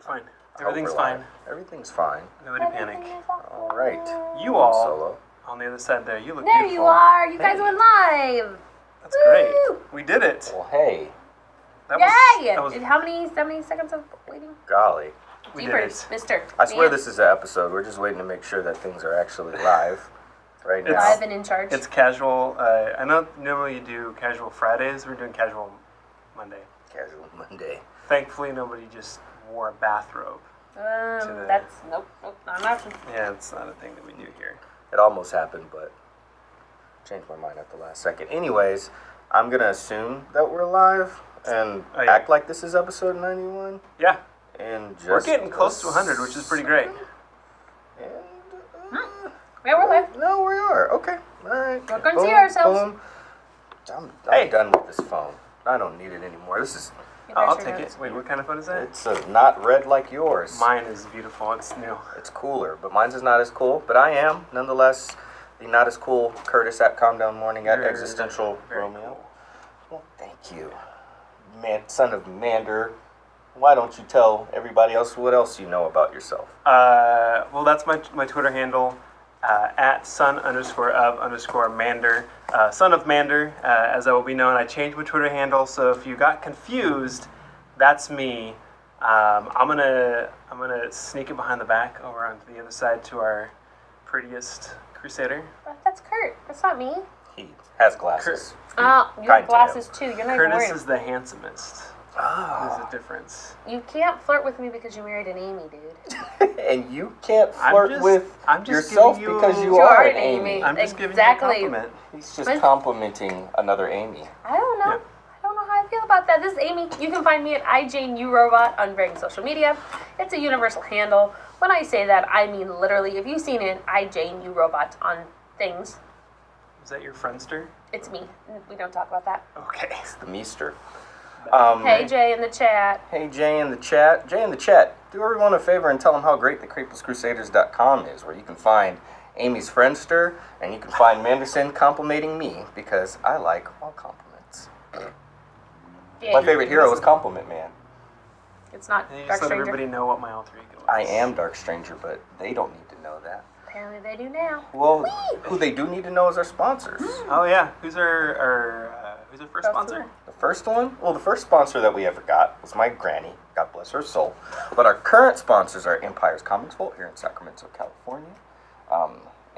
fine. Everything's fine. Everything's fine. Nobody panic. All right. You all, Solo. on the other side there, you look There beautiful. you are. You guys went live. That's great. We did it. Well, hey, Yay! That was How many seconds of waiting? golly. we did Jeepers, it. mister. I swear Man. this is an episode. We're just waiting to make sure that things are actually live right now. Live and in charge. It's casual. I know normally you do casual Fridays. We're doing casual Monday. Casual Monday. Thankfully, nobody just wore a bathrobe. That's nope, not an option. Yeah, it's not a thing that we do here. It almost happened, but changed my mind at the last second. Anyways, I'm going to assume that we're live and act like this is episode 91. Yeah, And just we're getting close to 100, which is pretty great. And, Yeah, we're live. No, we are. Okay. All right. We're going to see ourselves. I'm Hey. done with this phone. I don't need it anymore. This is... You guys I'll sure take do. it. Wait, what kind of phone is that? It's not red like yours. Mine is beautiful. It's new. It's cooler, but mine's is not as cool. But I am, nonetheless, the not as cool Curtis at Calm Down Morning at You're Existential very Romeo. cool. Well, thank you. Man, son of Mander. Why don't you tell everybody else what else you know about yourself? Well, that's my Twitter handle, at son_of_Mander. Son of Mander, as I will be known. I changed my Twitter handle, so if you got confused, that's me. I'm gonna sneak it behind the back over onto the other side to our prettiest crusader. That's Curt. That's not me. He has glasses. Oh, you Kind have to him. glasses too. You're not even Curtis wearing is the handsomest. Ah. There's a difference. You can't flirt with me because you married an Amy, dude. And you can't flirt I'm just yourself giving you- because you You are are an an Amy. Amy. I'm just giving you a Exactly. compliment. He's just But- complimenting another Amy. I don't know. Yeah. I don't know how I feel about that. This is Amy. You can find me at iJaneURobot on varying social media. It's a universal handle. When I say that, I mean literally. If you've seen it, iJaneURobot on things, Is that your friendster? it's me. We don't talk about that. Okay. It's the meester. Hey, Jay in the chat. Hey, Jay in the chat. Jay in the chat, do everyone a favor and tell them how great the CrapelessCrusaders.com is, where you can find Amy's Friendster and you can find Manderson complimenting me because I like all compliments. Yeah, My favorite hero is Compliment Man. It's not And you Dark just let Stranger. everybody know what my alter ego is. I am Dark Stranger, but they don't need to know that. Apparently they do now. Well, who they do need to know is our sponsors. Oh yeah, who's our first sponsor? The first one? Well, the first sponsor that we ever got was my granny. God bless her soul. But our current sponsors are Empire's Comics Vault here in Sacramento, California.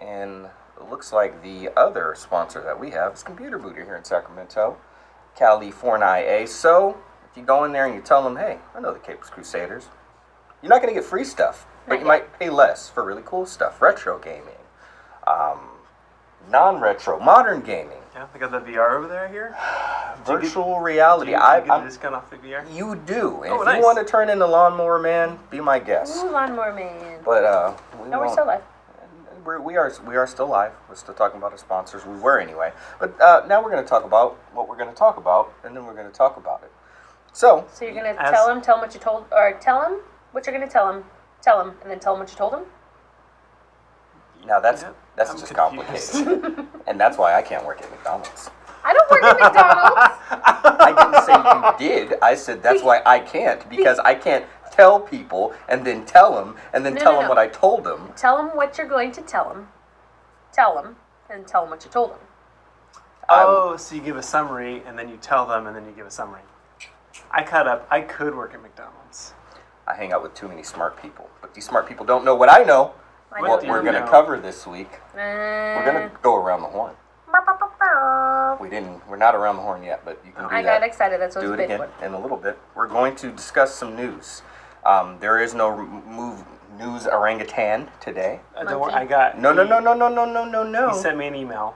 And it looks like the other sponsor that we have is Computer Booter here in Sacramento, California. So, if you go in there and you tell them, hey, I know the Capes Crusaders, you're not going to get free stuff, but you might pay less for really cool stuff. Retro gaming, non-retro, modern gaming, Yeah, they got the VR over there here. virtual reality. Do you get a discount off the VR? You do. And Oh, if nice. you want to turn into Lawnmower Man, be my guest. Ooh, Lawnmower Man. But No, we're still live. we are still live. We're still talking about our sponsors. We were anyway. But now we're going to talk about what we're going to talk about, and then we're going to talk about it. So So you're gonna As- tell him what you told, or tell him what you're gonna tell him, and then tell him what you told him. now that's Yeah, that's I'm just confused. complicated, and that's why I can't work at McDonald's. I don't work at McDonald's. I didn't say you did. I said that's why I can't, because I can't tell people and then tell them and then tell them what I told them. Tell him what you're going to tell him. Tell him, and tell him what you told him. Oh, so you give a summary and then you tell them and then you give a summary. I could work at McDonald's. I hang out with too many smart people, but these smart people don't know what I know. I What What do we're you going to know? cover this week. We're going to go around the horn. We're not around the horn yet, but you can do I that. got excited. That's what Do it's it been again for. in a little bit. We're going to discuss some news. There is no news orangutan today. Don't worry, I got. No. He sent me an email.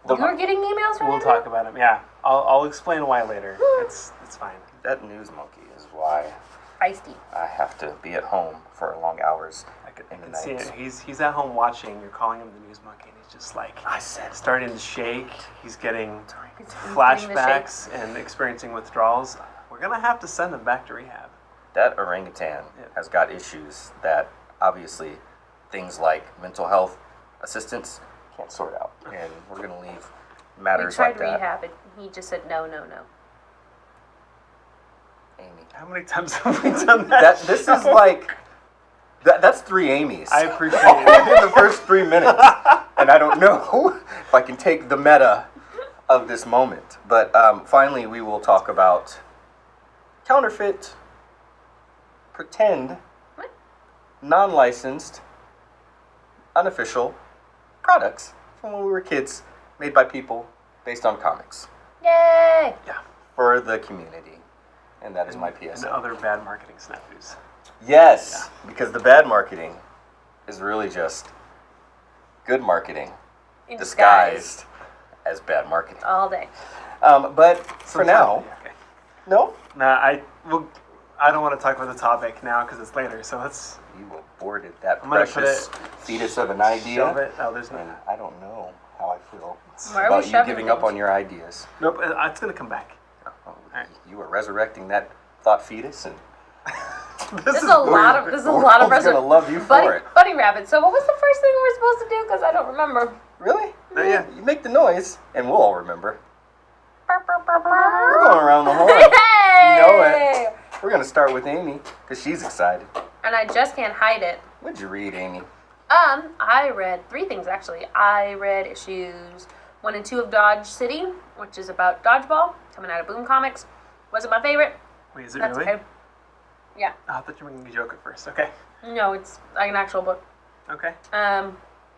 You were getting emails from We'll him? talk about him. Yeah, I'll explain why later. It's fine. That news monkey is why Feisty. I have to be at home for long hours I in the can see night. it. He's at home watching. You're calling him the news monkey, and he's just like I said starting to shake. He's getting He's doing the flashbacks and experiencing withdrawals. We're gonna have to send him back to rehab. that orangutan has got issues that obviously things like mental health assistance can't sort out, and we're going to leave We matters tried like that. rehab, and he just said no. Amy. How many times have we done that? This is like that's 3 Amy's. I appreciate it. in the first 3 minutes, and I don't know if I can take the meta of this moment. But finally, we will talk about counterfeit, pretend, non-licensed, unofficial products from when we were kids, made by people based on comics Yay! Yeah. for the community. And that is my And PSA. other bad marketing snafus. Yes, because the bad marketing is really just good marketing In disguised as bad marketing. All day. But for now, Yeah, okay. no, Nah, I don't want to talk about the topic now because it's later. So let's you aborted that I'm gonna put precious fetus of an idea. shove it. Oh, there's no. And I don't know how I feel Why are we about you shoving giving up things? on your ideas. Nope, it's gonna come back. Oh, right. You are resurrecting that thought fetus, and This is a lot of world's gonna love you for it. Bunny rabbit. So what was the first thing we were supposed to do? Because I don't remember. Really? Yeah. You make the noise, and we'll all remember. We're We're going around the horn. Hey! You know it. We're gonna start with Amy because she's excited. And I just can't hide it. What'd you read, Amy? I read 3 things actually. I read issues 1 and 2 of Dodge City, which is about dodgeball, coming out of Boom Comics. Wasn't my favorite. Wait, is it That's really? okay. Yeah. Oh, I thought you were making a joke at first. Okay. No, it's like an actual book. Okay.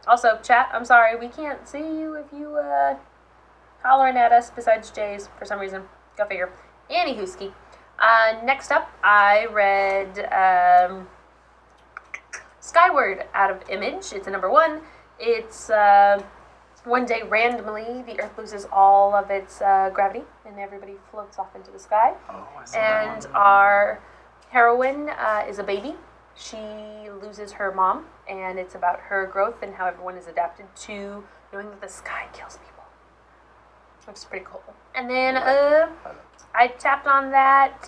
Also, chat, I'm sorry, we can't see you if you hollering at us besides Jay's for some reason. Go figure. Anywho-ski. Next up, I read Skyward out of Image. It's a number 1. It's one day randomly the Earth loses all of its gravity and everybody floats off into the sky. Oh, I saw that And one. our heroine is a baby. She loses her mom, and it's about her growth and how everyone is adapted to knowing that the sky kills people, which is pretty cool. And then I tapped on that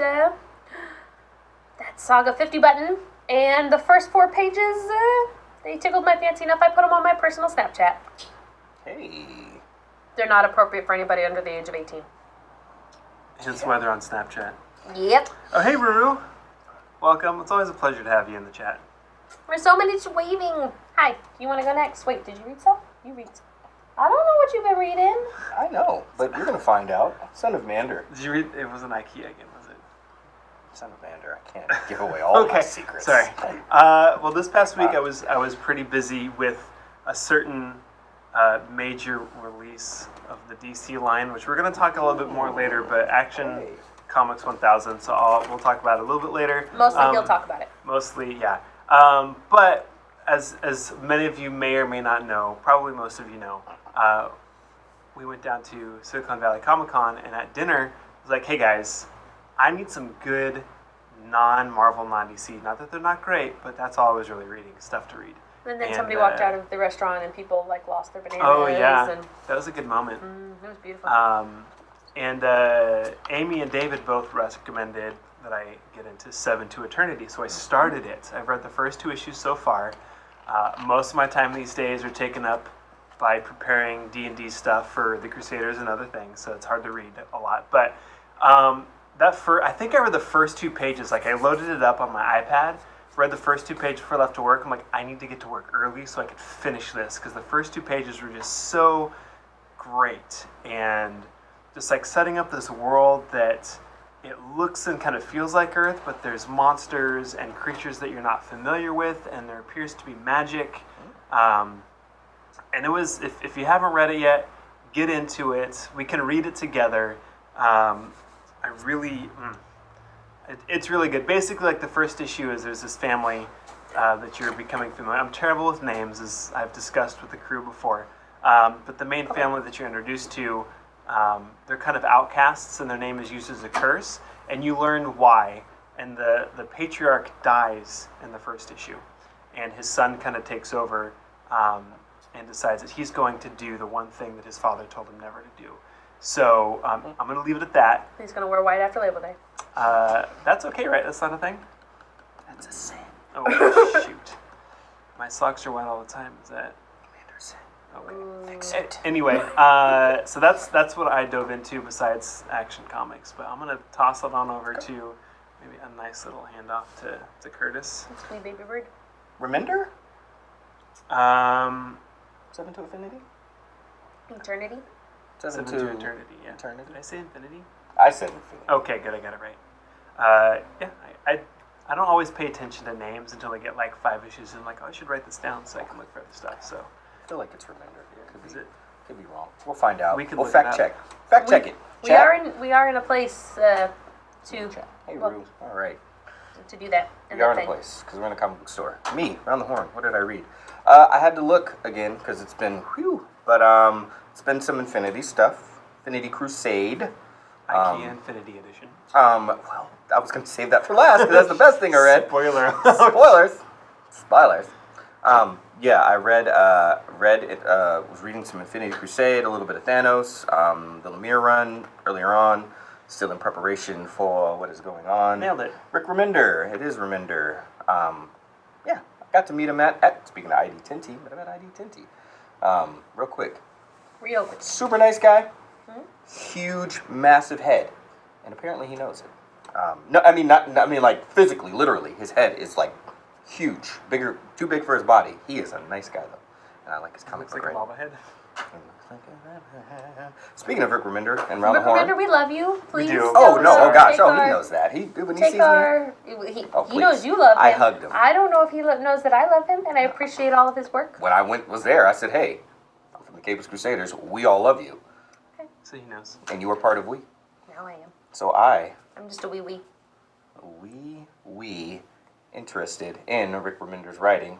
Saga 50 button, and the first 4 pages they tickled my fancy enough. I put them on my personal Snapchat. Hey. They're not appropriate for anybody under the age of 18. Hence why they're on Snapchat. Yep. Oh, hey, Ruru. Welcome. It's always a pleasure to have you in the chat. There's so many waving. Hi, you want to go next? Wait, did you read some? You read some. I don't know what you've been reading. I know, but you're gonna find out. Son of Mander. Did you read? It wasn't IKEA again, was it? Son of Mander. I can't give away all my secrets. Sorry. Well, this past week I was pretty busy with a certain major release of the DC line, which we're going to talk a little bit more later. But Action Comics 1000, so we'll talk about it a little bit later. Mostly he'll talk about it. Mostly, yeah. But as many of you may or may not know, probably most of you know, we went down to Silicon Valley Comic Con, and at dinner, I was like, hey guys, I need some good non-Marvel, non-DC. Not that they're not great, but that's all I was really reading, stuff to read. And then And, somebody walked out of the restaurant and people like lost their bananas. Oh yeah, And, that was a good moment. it was beautiful. And Amy and David both recommended that I get into 7 to Eternity, so I started it. I've read the first 2 issues so far. Most of my time these days are taken up by preparing D&D stuff for the Crusaders and other things, so it's hard to read a lot. But I think I read the first 2 pages. Like, I loaded it up on my iPad, read the first 2 pages before I left to work. I'm like, I need to get to work early so I could finish this, because the first 2 pages were just so great, and just like setting up this world that it looks and kind of feels like Earth, but there's monsters and creatures that you're not familiar with, and there appears to be magic. And it was, if you haven't read it yet, get into it. We can read it together. It's really good. Basically, like, the first issue is there's this family that you're becoming familiar. I'm terrible with names, as I've discussed with the crew before. But the main family that you're introduced to, they're kind of outcasts, and their name is used as a curse, and you learn why. And the patriarch dies in the first issue, and his son kind of takes over and decides that he's going to do the one thing that his father told him never to do. So I'm going to leave it at that. He's going to wear white after Label Day. That's okay, right? That's not a thing? That's a sin. Oh, shoot. My socks are wet all the time. Is that... Manderson. Okay. Fix it. Anyway, so that's what I dove into besides Action Comics. But I'm going to toss it on over to maybe a nice little handoff to Curtis. It's me, baby bird. Remender? Um, 7 to Infinity? Eternity. 7 to Eternity, yeah. Eternity? Did I say Infinity? I said Infinity. Okay, good, I got it right. Yeah, I don't always pay attention to names until I get like 5 issues and I'm like, oh, I should write this down so I can look for other stuff, so. I feel like it's Remender. Is it? Could be wrong. We'll find out. We can We'll look fact it up. check. Fact check it. We Chat. are in a place to Hey, well, Rue. All right. to do that. We are in a place because we're in a comic book store. Me, around the horn. What did I read? I had to look again because it's been but it's been some Infinity stuff. Infinity Crusade. IKEA Infinity Edition. Well, I was going to save that for last because that's the best thing I read. Spoiler. Spoilers. Yeah, I read it. Was reading some Infinity Crusade, a little bit of Thanos, the Lemire run earlier on. Still in preparation for what is going on. Nailed it. Rick Remender. It is Remender. Yeah, I got to meet him at speaking of ID Tinty, but I'm at ID Tinty. Real quick. Real quick. Super nice guy. Huge, massive head, and apparently he knows it. No, I mean like physically, literally, his head is like huge, bigger, too big for his body. He is a nice guy though, and I like his comic Looks like book. a bobblehead. Speaking of Rick Remender and Round the Rick Horn. Remender, we love you. Please. do. Oh no! Oh gosh! Take Oh, he our- knows that. When he Take sees our. me. He please. knows you love him. I hugged him. I don't know if he knows that I love him, and I appreciate all of his work. When I was there, I said, "Hey, I'm from the Capus Crusaders. We all love you, So he knows. and you are part of we." Now I am. So I'm just a wee. we interested in Rick Remender's writing,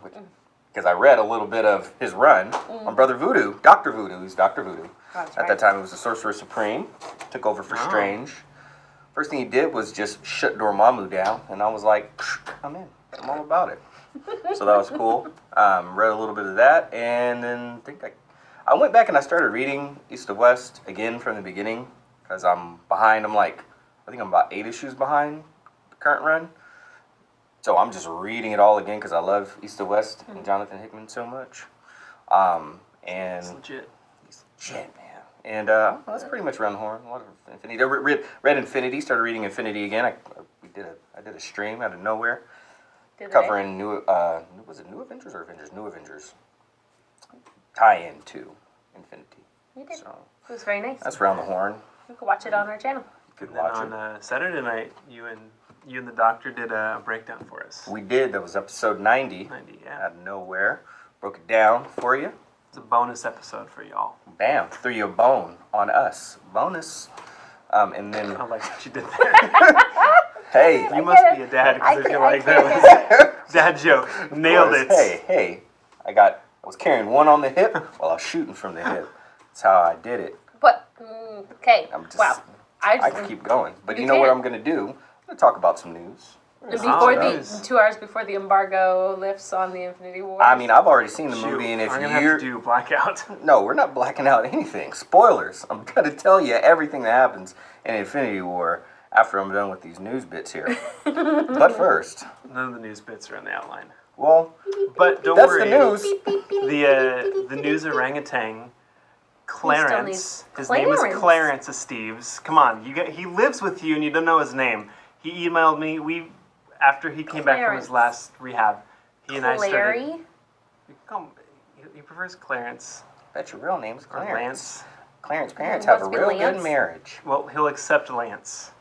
because I read a little bit of his run on Brother Voodoo, Dr. Voodoo. He's Dr. Voodoo. That's At that time, he was the Sorcerer Supreme. Took over for Strange. First thing he did was just shut Dormammu down, and I was like, I'm in. I'm all about it. So that was cool. Read a little bit of that, and then I went back and I started reading East of West again from the beginning, because I'm behind. I think I'm about 8 issues behind the current run. So I'm just reading it all again because I love East of West and Jonathan Hickman so much. And It's legit. he's legit, man. And that's pretty much Round the Horn. A lot of Infinity. I read Infinity. Started reading Infinity again. I did a stream out of nowhere covering New Avengers or Avengers? New Avengers. Tie-in to Infinity. You did. So It was very nice. that's Round the Horn. You can watch it on our channel. You could And then watch on it. Saturday night, you and the doctor did a breakdown for us. We did. That was episode 90. 90, yeah. Out of nowhere. Broke it down for you. It's a bonus episode for y'all. Bam. Threw you a bone on us. Bonus. And then, I like what you did there. hey. You must be a dad because I feel like that was dad joke. Nailed it. Hey. I was carrying one on the hip while I was shooting from the hip. That's how I did it. But okay. Wow. I could keep going. But You you know what can. I'm going to do? I'm going to talk about some news. Before nice. 2 hours before the embargo lifts on the Infinity War. I mean, I've already seen the Shoot, movie, and if I'm gonna you're... have to do blackout. No, we're not blacking out anything. Spoilers. I'm going to tell you everything that happens in Infinity War after I'm done with these news bits here. But first, None of the news bits are in the outline. well, But don't that's worry. the news. The news orangutan, Clarence. His name is Clarence. Clarence of Steve's. Come on, he lives with you and you don't know his name. He emailed me. After he came back from his Clarence. last rehab, he and I started. Larry. He prefers Clarence Bet your real name's or Clarence. Lance. Clarence parents have a What's real been good Lance? marriage. Well, he'll accept Lance,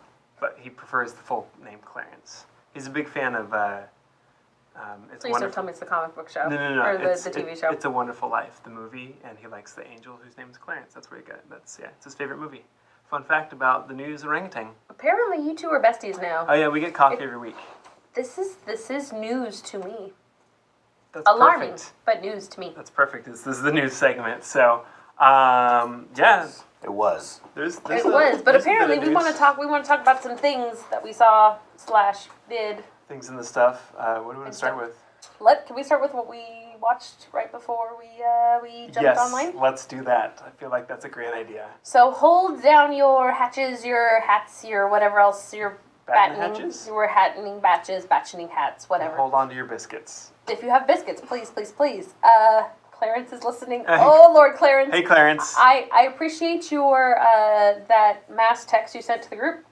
but he prefers the full name Clarence. He's a big fan of. It's Please don't wonderful. tell me it's the comic book show. No. Or the It's TV show. It's a Wonderful Life, the movie, and he likes the angel whose name is Clarence. That's where he got. It's his favorite movie. Fun fact about the news orangutan. Apparently, you two are besties now. Oh yeah, we get coffee every week. This is news to me. That's Alarming, perfect. but news to me. That's perfect. This is the news segment. So, yeah, It was. there's It was, but there's a bit apparently of we want to news. talk. We want to talk about some things that we saw / did. Things in the stuff. What do we want to start with? Can we start with what we watched right before we jumped Yes, online? let's do that. I feel like that's a great idea. So hold down your hatches, your hats, your whatever else, your Batten battening, hatches? your hattening batches, batchening hats, whatever. Hold on to your biscuits. If you have biscuits, please. Clarence is listening. Oh Lord, Clarence. Hey, Clarence. I appreciate your that mass text you sent to the group.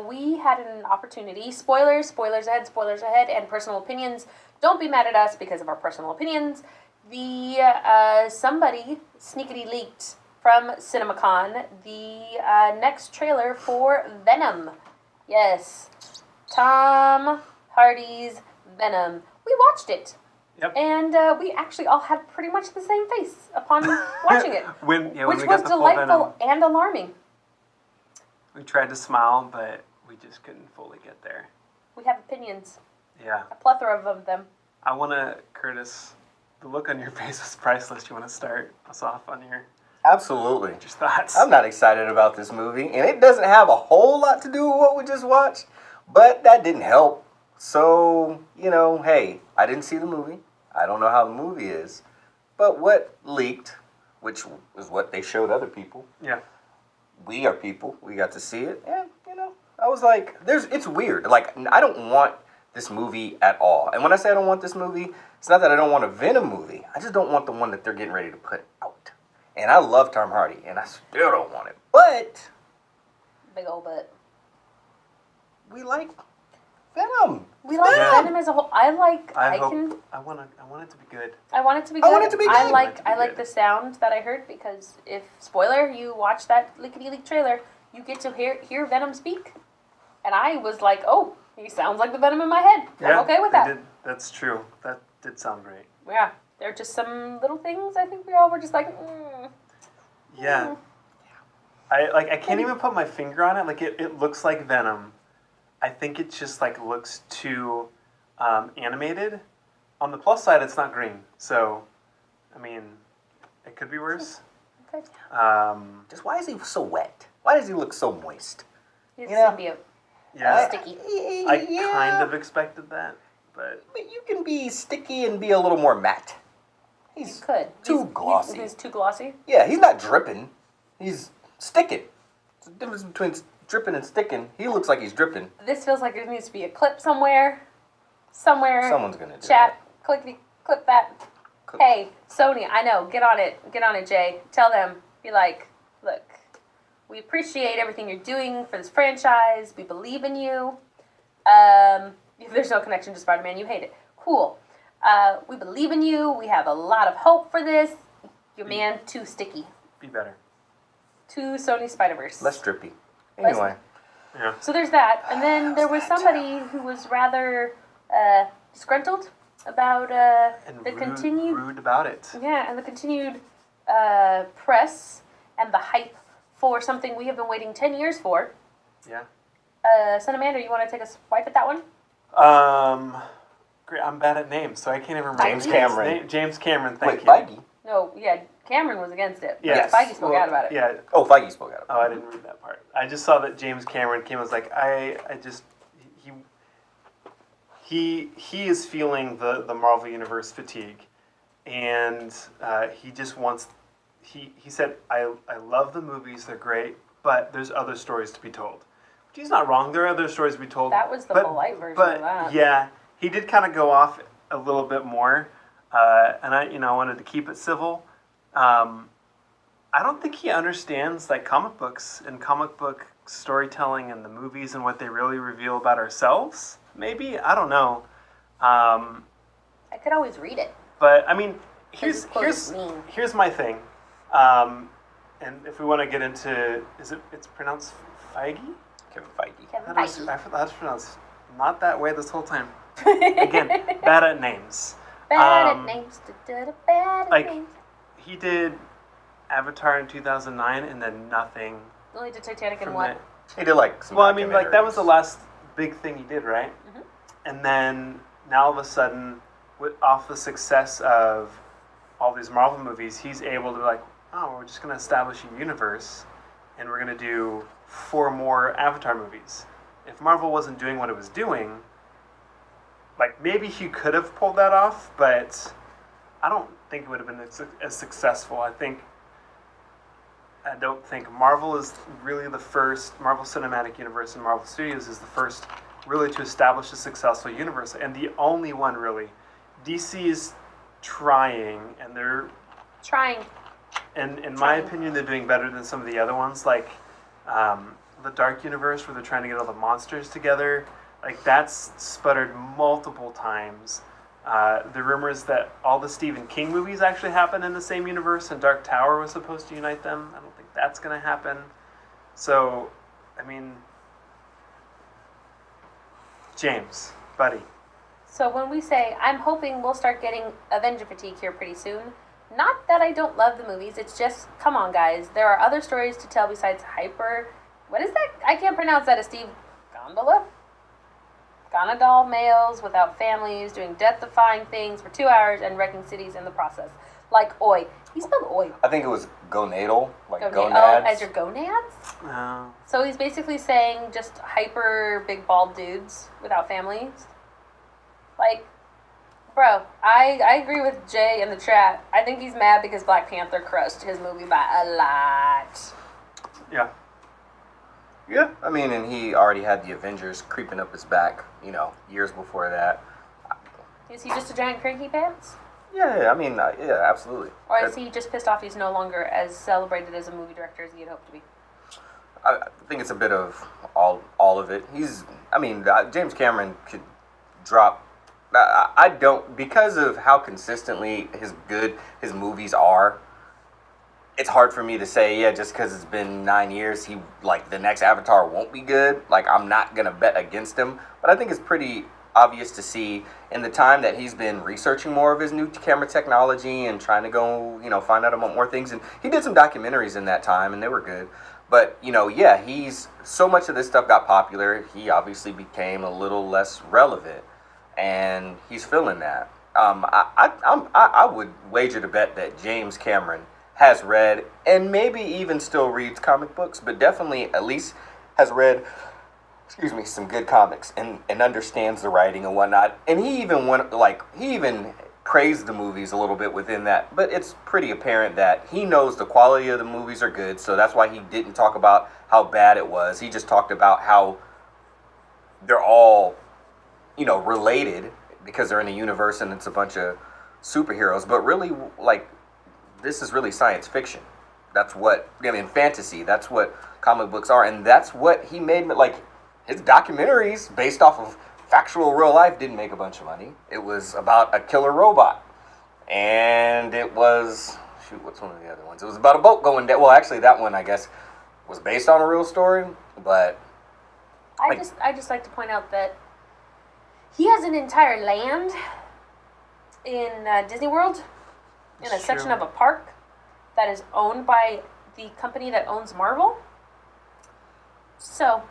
we had an opportunity. Spoilers ahead, and personal opinions. Don't be mad at us because of our personal opinions. Somebody sneakily leaked from CinemaCon the next trailer for Venom. Yes, Tom Hardy's Venom. We watched it. Yep. And we actually all had pretty much the same face upon watching it, when which we was got the full Venom, delightful and alarming. we tried to smile, but we just couldn't fully get there. We have opinions, Yeah. a plethora of them. I want to, Curtis, the look on your face was priceless. You want to start us off on your Absolutely. just thoughts? I'm not excited about this movie, and it doesn't have a whole lot to do with what we just watched, but that didn't help. So, hey, I didn't see the movie. I don't know how the movie is, but what leaked, which is what they showed other people. Yeah. We are people. We got to see it, and I was like, it's weird. Like, I don't want this movie at all. And when I say I don't want this movie, it's not that I don't want a Venom movie. I just don't want the one that they're getting ready to put out. And I love Tom Hardy, and I still don't want it. But Big old butt. we like Venom. We like Yeah. Venom as a whole. I want it to be good. I want it to be good. I want it to be good. I I want it like to be I like good. the sound that I heard because if spoiler, you watch that lickety leak trailer, you get to hear Venom speak, and I was like, oh, he sounds like the Venom in my head. I'm okay with that. That's true. That did sound great. Yeah, there are just some little things I think we all were just like, Yeah. I can't even put my finger on it. Like it looks like Venom. I think it just like looks too animated. On the plus side, it's not green, so I mean, it could be worse. Okay. Just why is he so wet? Why does he look so moist? He's Yeah. symbiote. Yeah, Sticky. I kind of expected that, but But you can be sticky and be a little more matte. You He's could. too glossy. He's too glossy. Yeah, he's not dripping. He's sticking. There's a difference between dripping and sticking. He looks like he's dripping. This feels like there needs to be a clip somewhere. Someone's gonna do Chat. Clickety clip that. Clip. Hey, Sony, I know. Get on it, Jay. Tell them. Be like, look, we appreciate everything you're doing for this franchise. We believe in you. If there's no connection to Spider-Man, you hate it. Cool. We believe in you. We have a lot of hope for this. Your man too sticky. be better. Too Sony Spider-Verse. Less drippy. Anyway. Yeah. So there's that. And then there was somebody who was rather disgruntled about And the continued rude about it. and the continued press and the hype for something we have been waiting 10 years for. Yeah. Son Amanda, you want to take a swipe at that one? Great. I'm bad at names, so I can't even remember. James his Cameron. name. James Cameron. Thank Wait, you. Feige? No, yeah, Cameron was against it. Yes. Feige spoke Well, out about it. Yeah. Oh, Feige spoke out. Oh, I didn't read that part. I just saw that James Cameron came. I was like, he is feeling the Marvel Universe fatigue, and he just wants. He said, I love the movies. They're great, but there's other stories to be told. He's not wrong. There are other stories to be told. That was the polite version but of that. Yeah, he did kind of go off a little bit more, and I wanted to keep it civil. I don't think he understands like comic books and comic book storytelling and the movies and what they really reveal about ourselves. Maybe I don't know. I could always read it. But I mean, here's His quote is mean. here's my thing. And if we want to get into, it's pronounced Feige? Kevin Feige. Kevin I Feige. thought that was pronounced not that way this whole time. Again, bad at names. Bad at names. Bad at like- names. He did Avatar in 2009 and then nothing Only did Titanic and from what? that. He did like some Well, I mean, like that was the documentaries. last big thing he did, right? Mhm. And then now all of a sudden, off the success of all these Marvel movies, he's able to be like, oh, we're just going to establish a universe, and we're going to do 4 more Avatar movies. If Marvel wasn't doing what it was doing, like maybe he could have pulled that off, but I don't think it would have been as successful. I don't think Marvel is really the first. Marvel Cinematic Universe and Marvel Studios is the first really to establish a successful universe, and the only one really. DC is trying, and they're, Trying. and in my opinion, they're doing better than some of the other ones. Like the Dark Universe, where they're trying to get all the monsters together. Like, that's sputtered multiple times. The rumors that all the Stephen King movies actually happen in the same universe, and Dark Tower was supposed to unite them. I don't think that's going to happen. So, I mean, James, buddy. So when we say, I'm hoping we'll start getting Avenger fatigue here pretty soon, not that I don't love the movies, it's just, come on guys, there are other stories to tell besides Hyper. What is that? I can't pronounce that. A Steve Gondola? Gonadal males without families doing death-defying things for 2 hours and wrecking cities in the process. Like oi. He spelled oi. I think it was gonadal, like gonads. Oh, as your gonads? No. So he's basically saying just hyper big bald dudes without families. Like, bro, I agree with Jay in the chat. I think he's mad because Black Panther crushed his movie by a lot. Yeah. Yeah, I mean, and he already had the Avengers creeping up his back, you know, years before that. Is he just a giant cranky pants? Yeah, I mean, yeah, absolutely. Or is he just pissed off he's no longer as celebrated as a movie director as he had hoped to be? I think it's a bit of all of it. James Cameron could drop. I don't, because of how consistently his movies are. It's hard for me to say, yeah, just because it's been 9 years, the next Avatar won't be good. Like, I'm not gonna bet against him, but I think it's pretty obvious to see in the time that he's been researching more of his new camera technology and trying to go, find out about more things. And he did some documentaries in that time, and they were good. But he's so much of this stuff got popular. He obviously became a little less relevant, and he's feeling that. I would wager to bet that James Cameron has read and maybe even still reads comic books, but definitely at least has read, some good comics and understands the writing and whatnot. And he even praised the movies a little bit within that, but it's pretty apparent that he knows the quality of the movies are good, so that's why he didn't talk about how bad it was. He just talked about how they're all, related because they're in a universe and it's a bunch of superheroes, but really, this is really science fiction. That's what, fantasy, that's what comic books are, and that's what he made, his documentaries based off of factual real life didn't make a bunch of money. It was about a killer robot, and it was, what's one of the other ones? It was about a boat going down. Well, actually, that one, I guess, was based on a real story, but... I just like to point out that he has an entire land in Disney World, in a section of a park that is owned by the company that owns Marvel. So,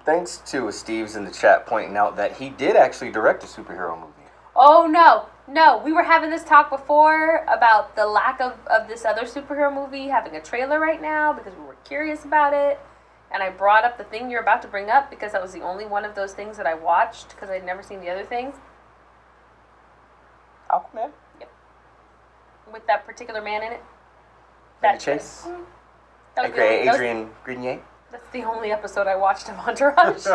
thanks to Steve's in the chat pointing out that he did actually direct a superhero movie. oh no, we were having this talk before about the lack of this other superhero movie having a trailer right now because we were curious about it. And I brought up the thing you're about to bring up because that was the only one of those things that I watched because I'd never seen the other things. Aquaman? With that particular man in it. Vinny Chase? Adrian Grenier? That's the only episode I watched of Entourage.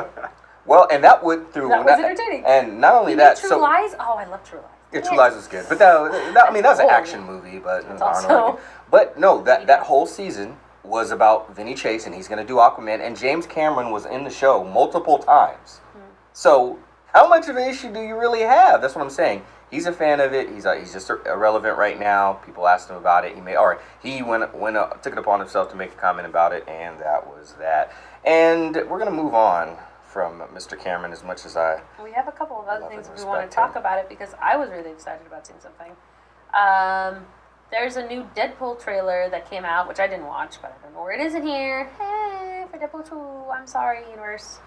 Well, and that went through... That was entertaining. And not only that... True Lies? Oh, I love True Lies. Yeah, True Lies was good. But that was an action movie. But that whole season was about Vinny Chase, and he's going to do Aquaman, and James Cameron was in the show multiple times. So, how much of an issue do you really have? That's what I'm saying. He's a fan of it. He's just irrelevant right now. People asked him about it. He took it upon himself to make a comment about it, and that was that. And we're going to move on from Mr. Cameron as much as We have a couple of other things if we want to respect talk him. about it because I was really excited about seeing something. There's a new Deadpool trailer that came out, which I didn't watch, but I don't know where it is in here. Hey, for Deadpool 2, I'm sorry, universe.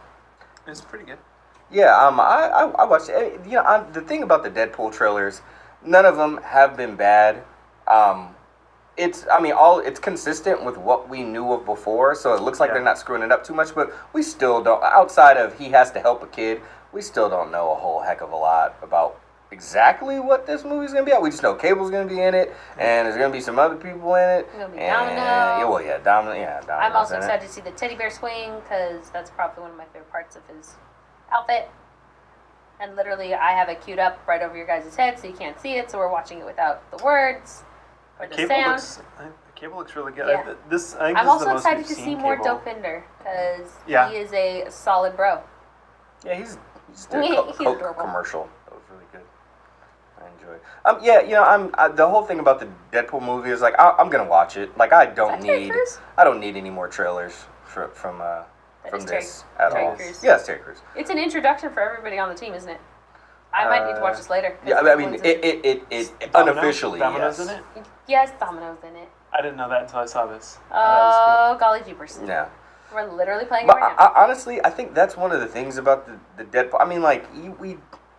It's pretty good. Yeah, I watched it. The thing about the Deadpool trailers, none of them have been bad. It's consistent with what we knew of before, so it looks like they're not screwing it up too much, but we still don't, outside of he has to help a kid, we still don't know a whole heck of a lot about exactly what this movie's going to be about. We just know Cable's going to be in it, and there's going to be some other people in it. It's going to be Domino. Domino. I'm also excited to see the teddy bear swing, because that's probably one of my favorite parts of his outfit. And literally, I have it queued up right over your guys' head, so you can't see it, so we're watching it without the words or the sound. Cable looks really good. Yeah. I think this I'm is also the most excited we've to seen see more Cable. Dopinder because Yeah. he is a solid bro. Yeah, he's did a He's Coke adorable. commercial. That was really good. I enjoyed it. Yeah, you know, the whole thing about the Deadpool movie is like I'm gonna watch it. Like I don't Is that Terry need Crews? any more trailers from is this Terry- at Terry all. Crews. Yeah, it's Terry Crews. It's an introduction for everybody on the team, isn't it? I might need to watch this later. 'cause Yeah, I mean, everyone's in- it Domino? unofficially, Domino's yes. in it? Yes, Domino's in it. I didn't know that until I saw this. Oh, golly jeepers. Yeah. We're literally playing But it right now. honestly, I think that's one of the things about the Deadpool. I mean, like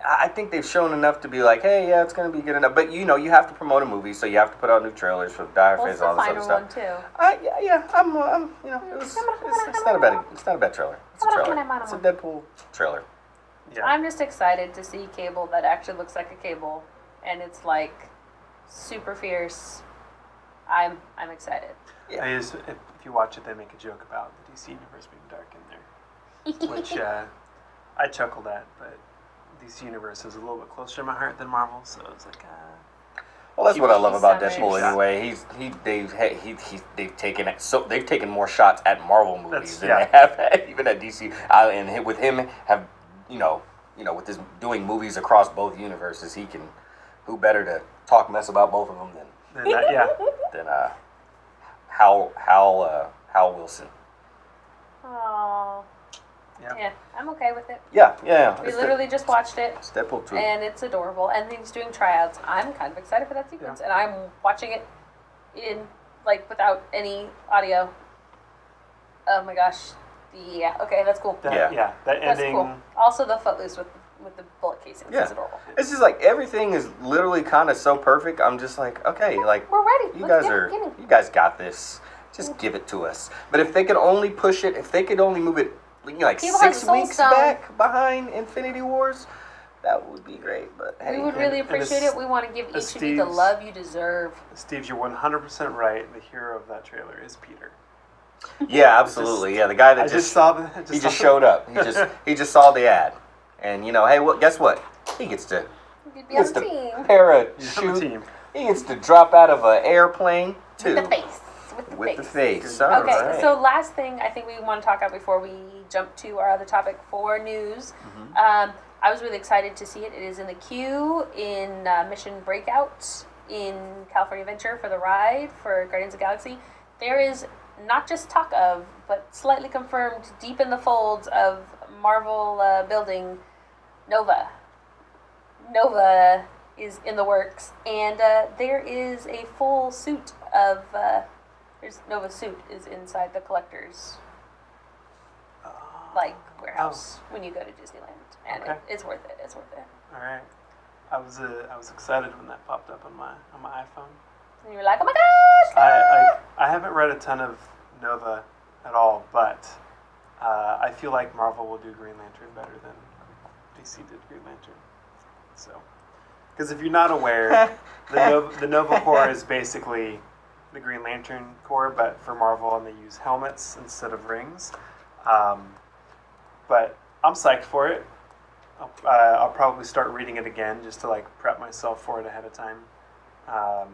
I think they've shown enough to be like, hey, yeah, it's gonna be good enough. But you know, you have to promote a movie, so you have to put out new trailers for Die Hard Well, Face it's and all the this other final stuff. one, too. Yeah, I'm, you know, it's not a bad trailer. It's a trailer. It's a Deadpool trailer. Yeah. I'm just excited to see Cable that actually looks like a Cable, and it's like super fierce. I'm excited. Yeah. If you watch it, they make a joke about the DC universe being dark in there, which I chuckled at. But DC universe is a little bit closer to my heart than Marvel, so it's like. Well, that's what I love about He's Deadpool so anyway. They've taken more shots at Marvel movies than That's- they have even at DC. And with him with his doing movies across both universes, who better to talk mess about both of them than Hal Wilson. Aww. Yeah, I'm okay with it. Yeah. We literally just watched it, It's Deadpool 2. and it's adorable. And he's doing tryouts. I'm kind of excited for that sequence, and I'm watching it without any audio. Oh my gosh. Yeah. Okay, that's cool. That That's ending. cool. Also, the Footloose with the bullet casings is adorable. It's just like everything is literally kind of so perfect. I'm just like, okay, like We're ready. you Let's guys get it. you guys got this. Just give it to us. But if they could only push it, if they could only move it, like People have 6 Soul weeks Stone. back behind Infinity Wars, that would be great. But hey, We would really appreciate it. We want to give each of you the Steve's- love you deserve. Steve, you're 100% right. The hero of that trailer is Peter. yeah, absolutely. Yeah, the guy that I just saw the. he just showed up. He just saw the ad, and you know, hey, well, guess what? He gets to You'd be on the team. He's on the parachute. team. He gets to drop out of an airplane too. With the face. With the face. Okay, All right. so last thing I think we want to talk about before we jump to our other topic for news. I was really excited to see it. It is in the queue in Mission Breakout in California Adventure for the ride for Guardians of the Galaxy. There is not just talk of, but slightly confirmed deep in the folds of Marvel building Nova. Nova is in the works, and there is a full suit of. Nova's suit is inside the collector's warehouse when you go to Disneyland, and Okay. it's worth it. It's worth it. All right. I was excited when that popped up on my iPhone. And you're like, oh my gosh! I haven't read a ton of Nova at all, but I feel like Marvel will do Green Lantern better than DC did Green Lantern. So, because if you're not aware, the Nova Corps is basically the Green Lantern Corps, but for Marvel, and they use helmets instead of rings. But I'm psyched for it. I'll probably start reading it again just to prep myself for it ahead of time. I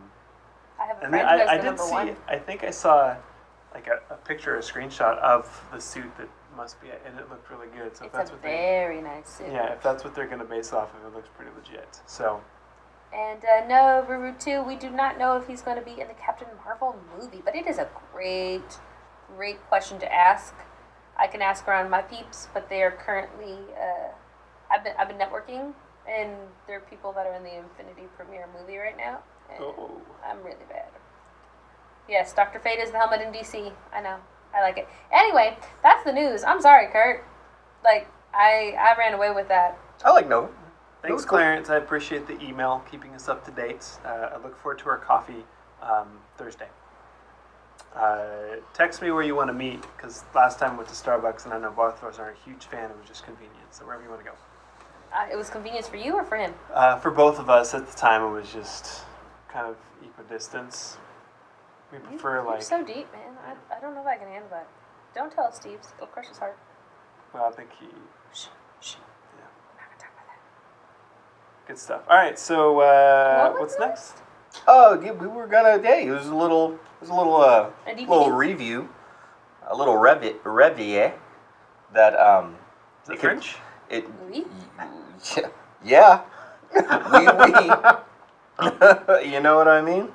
have a And friend then who has I the did number see. one. I think I saw a picture, a screenshot of the suit that must be, and it looked really good. So if that's It's a what very nice suit. if that's what they're going to base off of, it looks pretty legit. So And no, Ruru 2, we do not know if he's going to be in the Captain Marvel movie, but it is a great, great question to ask. I can ask around my peeps, but they are currently, I've been networking, and there are people that are in the Infinity premiere movie right now, and I'm really bad. Yes, Dr. Fate is the helmet in DC. I know. I like it. Anyway, that's the news. I'm sorry, Curt. I ran away with that. I like Nova. thanks, Clarence. I appreciate the email, keeping us up to date. I look forward to our coffee Thursday. Text me where you want to meet, because last time we went to Starbucks, and I know both of us aren't a huge fan. It was just convenient. So wherever you want to go. It was convenience for you or for him? For both of us at the time, it was just kind of equidistance. We prefer You're so deep, man. I don't know if I can handle that. Don't tell Steve. It'll crush his heart. Well, I think he. Shh. Yeah. I'm not going to talk about that. Good stuff. All right. So What was what's next? Oh, yeah, we were gonna. Hey, it was a little There's a little A DVD? little review, a little revie that Is it French? It Oui? yeah. Oui, oui. You know what I mean?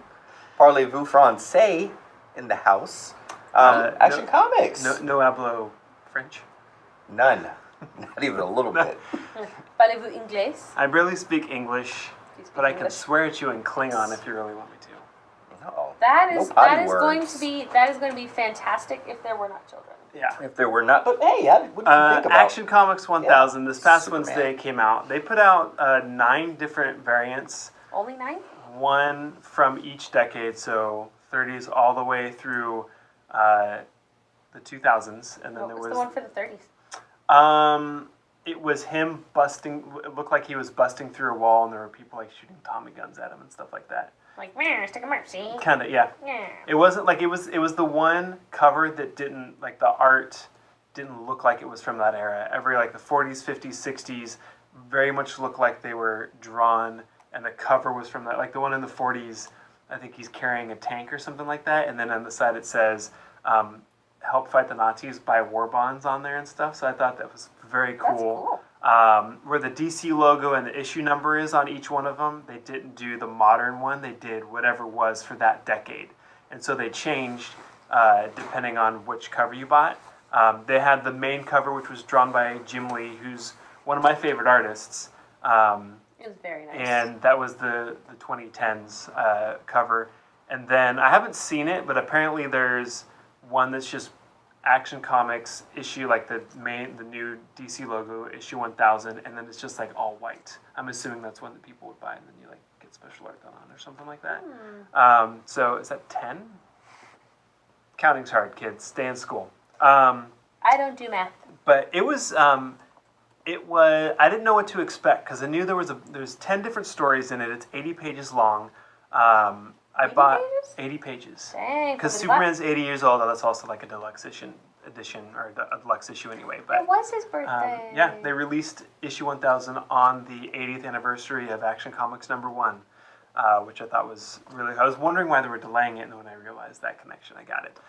Parlez-vous français in the house? Action Comics. No hablo French. None. Not even a little bit. Parlez-vous anglais? I barely speak English, You speak but I can English? swear at you in Klingon if you really want me to. No. That No is potty going words. to be fantastic if there were not children. Yeah. If there were not, but hey, what do you think about Action Comics 1000, this past Superman. Wednesday came out. They put out 9 different variants, Only 9? one from each decade, so 30s all the way through the 2000s, and then What there was was the one for the 30s? it was him busting. It looked like he was busting through a wall, and there were people like shooting Tommy guns at him and stuff like that. Like, stick a mercy. Kind of, yeah. Yeah. It wasn't like it was the one cover that didn't, like, the art didn't look like it was from that era. Every, like, the 40s, 50s, 60s very much looked like they were drawn, and the cover was from that. Like the one in the 40s, I think he's carrying a tank or something like that, and then on the side it says help fight the Nazis, buy war bonds on there and stuff. So I thought that was very cool. That's cool. Where the DC logo and the issue number is on each one of them, they didn't do the modern one. They did whatever was for that decade. And so they changed depending on which cover you bought. They had the main cover, which was drawn by Jim Lee, who's one of my favorite artists. It was very nice. And that was the 2010s cover. And then I haven't seen it, but apparently there's one that's just Action Comics issue, like the new DC logo, issue 1000, and then it's just like all white. I'm assuming that's one that people would buy, and then you like get special art done on or something like that. So is that 10? Counting's hard, kids. Stay in school. I don't do math. But it was I didn't know what to expect because I knew there's 10 different stories in it. It's 80 pages long. I 80 bought pages? 80 pages. Dang. Because for the Superman's 80 years old, and that's also like a deluxe edition or a deluxe issue anyway. But It was his birthday. yeah, they released issue 1000 on the 80th anniversary of Action Comics #1, which I thought was really. I was wondering why they were delaying it, and when I realized that connection, I got it.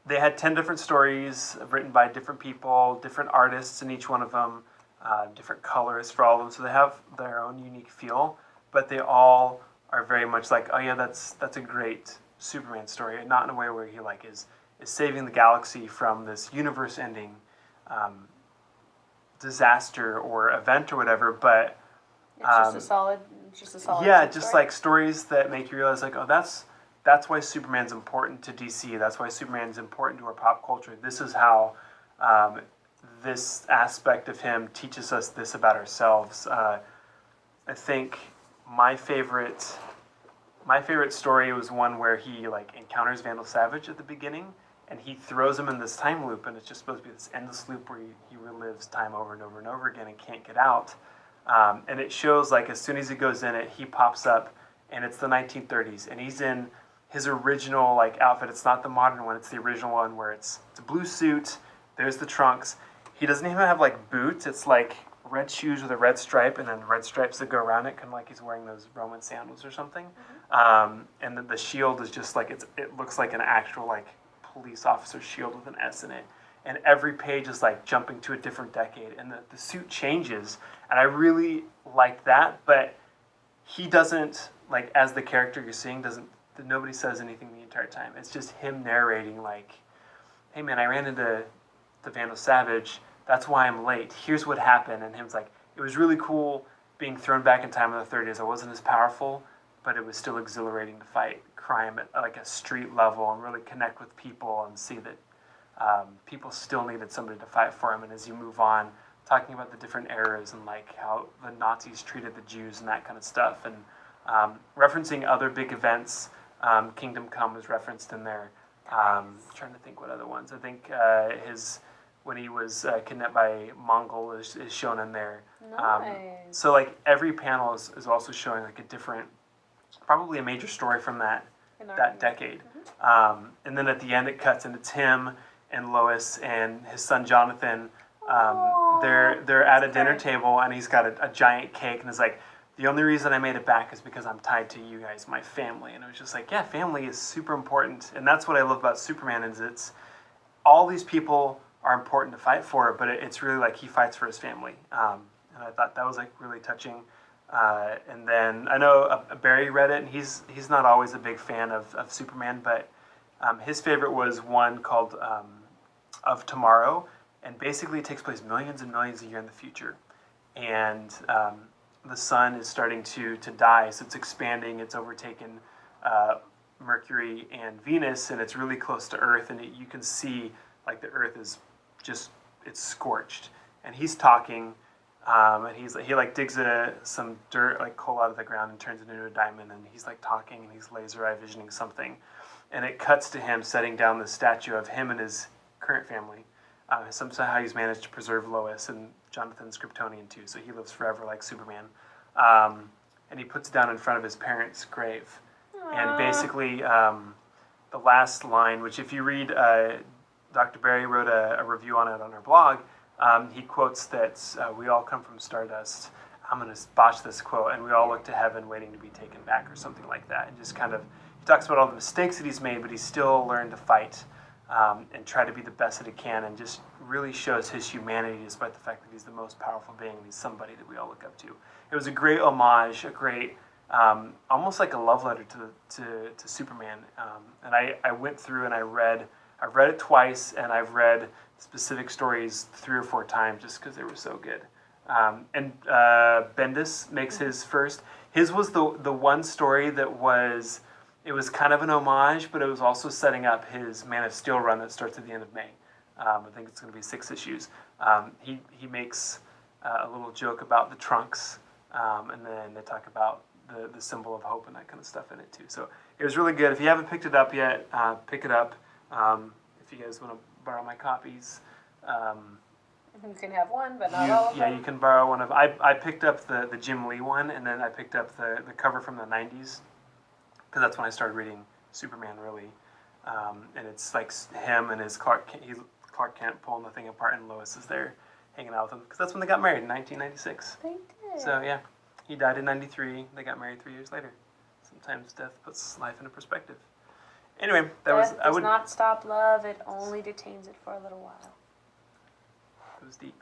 They had 10 different stories written by different people, different artists in each one of them, different colors for all of them, so they have their own unique feel, but they all are very much like, oh yeah, that's a great Superman story, and not in a way where he like is saving the galaxy from this universe-ending disaster or event or whatever, but It's just a solid. yeah, story. just like stories that make you realize like, oh, that's why Superman's important to DC. That's why Superman's important to our pop culture. This is how this aspect of him teaches us this about ourselves. I think my favorite story was one where he like encounters Vandal Savage at the beginning, and he throws him in this time loop, and it's just supposed to be this endless loop where he relives time over and over and over again and can't get out. And it shows like as soon as he goes in it, he pops up, and it's the 1930s, and he's in his original like outfit. It's not the modern one; it's the original one where it's a blue suit. There's the trunks. He doesn't even have like boots. It's like red shoes with a red stripe, and then red stripes that go around it, kind of like he's wearing those Roman sandals or something. And then the shield is just like it looks like an actual like police officer shield with an S in it. And every page is like jumping to a different decade, and the suit changes, and I really like that. But he doesn't like as the character you're seeing nobody says anything the entire time. It's just him narrating like, "Hey man, I ran into the Vandal Savage. That's why I'm late. Here's what happened." And him's like, "It was really cool being thrown back in time in the 30s. I wasn't as powerful, but it was still exhilarating to fight crime at like a street level and really connect with people and see that people still needed somebody to fight for him." And as you move on, talking about the different eras and like how the Nazis treated the Jews and that kind of stuff, and referencing other big events. Kingdom Come was referenced in there. Trying to think what other ones. I think when he was kidnapped by Mongol is shown in there. Nice. So like every panel is also showing like a different, probably a major story from that decade. And then at the end it cuts and it's him and Lois and his son Jonathan. They're at a dinner table, and he's got a giant cake, and it's like, the only reason I made it back is because I'm tied to you guys, my family. And it was just like, yeah, family is super important. And that's what I love about Superman is it's all these people are important to fight for, but it's really like he fights for his family. And I thought that was like really touching. And then I know Barry read it, and he's not always a big fan of Superman, but his favorite was one called Of Tomorrow, and basically it takes place millions and millions of years in the future. And the sun is starting to die, so it's expanding, it's overtaken Mercury and Venus, and it's really close to Earth, and you can see like the Earth is just, it's scorched. And he's talking, and he like digs some dirt, like coal out of the ground and turns it into a diamond, and he's like talking and he's laser eye visioning something. And it cuts to him setting down the statue of him and his current family. Somehow he's managed to preserve Lois, and Jonathan's Kryptonian too, so he lives forever like Superman. And he puts it down in front of his parents' grave. Aww. And basically, the last line, which if you read, Dr. Barry wrote a review on it on our blog, he quotes that we all come from stardust. I'm going to botch this quote, and we all look to heaven waiting to be taken back, or something like that. And just kind of, he talks about all the mistakes that he's made, but he's still learned to fight and try to be the best that he can, and just really shows his humanity despite the fact that he's the most powerful being, and he's somebody that we all look up to. It was a great homage, a great, almost like a love letter to Superman. And I went through and I've read it twice, and I've read specific stories 3 or 4 times just because they were so good. And Bendis makes his first. His was the one story that was, it was kind of an homage, but it was also setting up his Man of Steel run that starts at the end of May. I think it's going to be 6 issues. He makes a little joke about the trunks, and then they talk about the symbol of hope and that kind of stuff in it too. So it was really good. If you haven't picked it up yet, pick it up. If you guys want to borrow my copies, you can have one, but not all of them. Yeah, you can borrow one of. I picked up the Jim Lee one, and then I picked up the cover from the '90s because that's when I started reading Superman really. And it's like him and his Clark Kent pulling the thing apart, and Lois is there hanging out with him because that's when they got married in 1996. They did. So yeah, he died in '93. They got married 3 years later. Sometimes death puts life into perspective. Anyway, Death does not stop love; it only detains it for a little while. It was deep.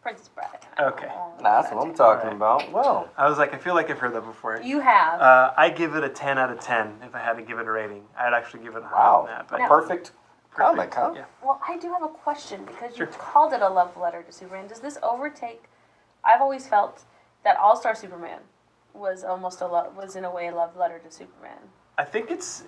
Princess Bride. Okay. That's what I'm talking about. Well, I was like, I feel like I've heard that before. You have. I give it a 10 out of 10 if I had to give it a rating. I'd actually give it a higher wow. than that. But Perfect comic, huh? Yeah. Well, I do have a question because Sure. you called it a love letter to Superman. Does this overtake? I've always felt that All-Star Superman was was in a way a love letter to Superman. I think it's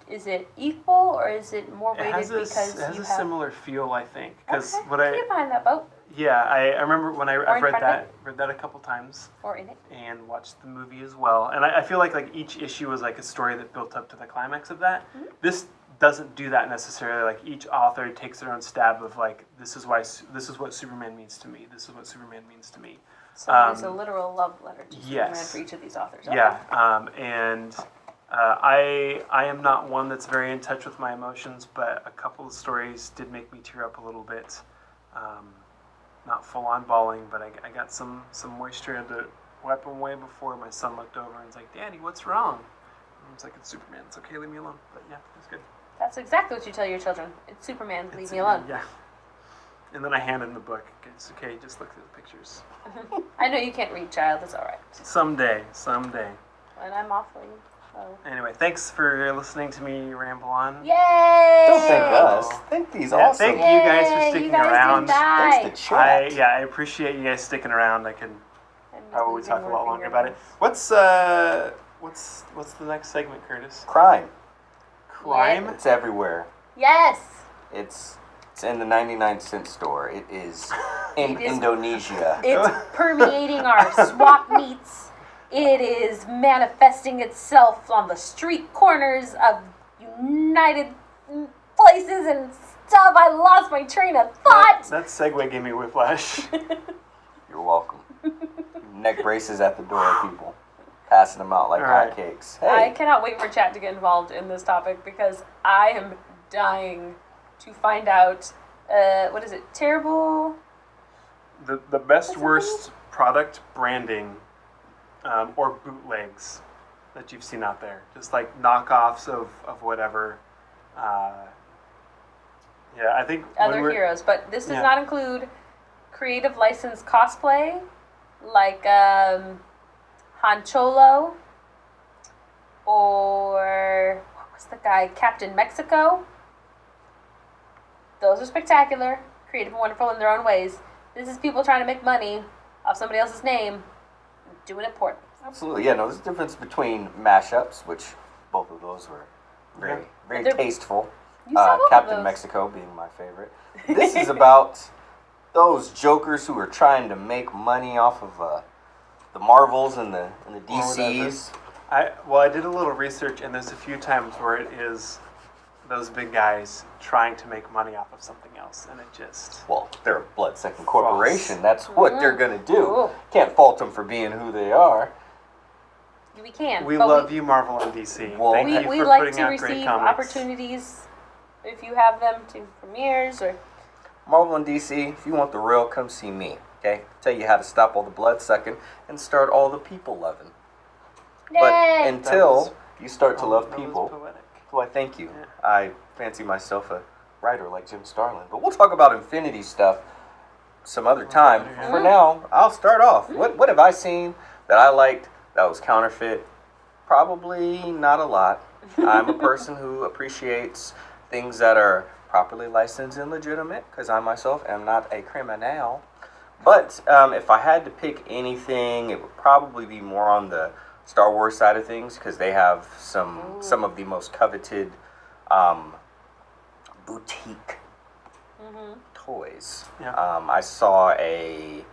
Is it equal or is it more it weighted has because a you have? similar feel, I think, because Okay, what can you get behind that boat I remember when I've in read front of that a couple times or in it? and watched the movie as well, and I feel like each issue was like a story that built up to the climax of that. Mm-hmm. This doesn't do that necessarily. Like each author takes their own stab of like this is what Superman means to me. This is what Superman means to me. So it's a literal love letter to Superman yes. for each of these authors. Okay. Yeah, and I am not one that's very in touch with my emotions, but a couple of stories did make me tear up a little bit. Not full on bawling, but I got some moisture to wipe them away before my son looked over and was like, "Daddy, what's wrong?" And I was like, "It's Superman. It's okay. Leave me alone." But yeah, it was good. That's exactly what you tell your children. It's Superman. Leave me alone. Yeah. And then I handed him the book. It's okay. Just look through the pictures. I know you can't read, child. It's all right. Someday. And I'm awfully. So. Anyway, thanks for listening to me ramble on. Yay! Don't thank us. Thank these awesome. Thank you guys for sticking you guys around. Didn't die. Thanks to chat. I appreciate you guys sticking around. I could And probably losing talk a lot more longer about it. fingernails. What's the next segment, Curtis? Crime. Crime? It's everywhere. Yes. It's in the 99-cent store. It is in It is- Indonesia. It's permeating our swap meets. It is manifesting itself on the street corners of United places and stuff. I lost my train of thought. That segue gave me whiplash. You're welcome. Neck braces at the door, people. Passing them out like All right. hotcakes. I Hey, cannot wait for chat to get involved in this topic because I am dying to find out. What is it? Terrible. The best What's it worst product branding or bootlegs that you've seen out there, just like knockoffs of whatever. Yeah, I think when Other heroes, but this does Yeah. not include creative license cosplay, like Han Cholo, or what was the guy, Captain Mexico. Those are spectacular, creative and wonderful in their own ways. This is people trying to make money off somebody else's name, doing it poorly. Absolutely, yeah. No, there's a difference between mashups, which both of those were very, very They're- tasteful. You saw both of Captain those. Mexico being my favorite. This is about those jokers who are trying to make money off of the Marvels and the DCs. I did a little research, and there's a few times where it is those big guys trying to make money off of something else, and it just Well, they're a blood-sucking corporation. That's what they're gonna do. Ooh. Can't fault them for being who they are. We can. we but love you, Marvel and DC. Well, Thank you We for like putting to out great receive comics. opportunities if you have them to premieres or. Marvel and DC, if you want the real, come see me. Okay, tell you how to stop all the blood-sucking and start all the people loving. But Yay! until you start to love That was people, poetic. why thank you. Yeah. I fancy myself a writer like Jim Starlin. But we'll talk about Infinity stuff some other time. Yeah. For now, I'll start off. What have I seen that I liked that was counterfeit? Probably not a lot. I'm a person who appreciates things that are properly licensed and legitimate, because I myself am not a criminal. But if I had to pick anything, it would probably be more on the Star Wars side of things, because they have some of the most coveted boutique toys. Yeah. I saw a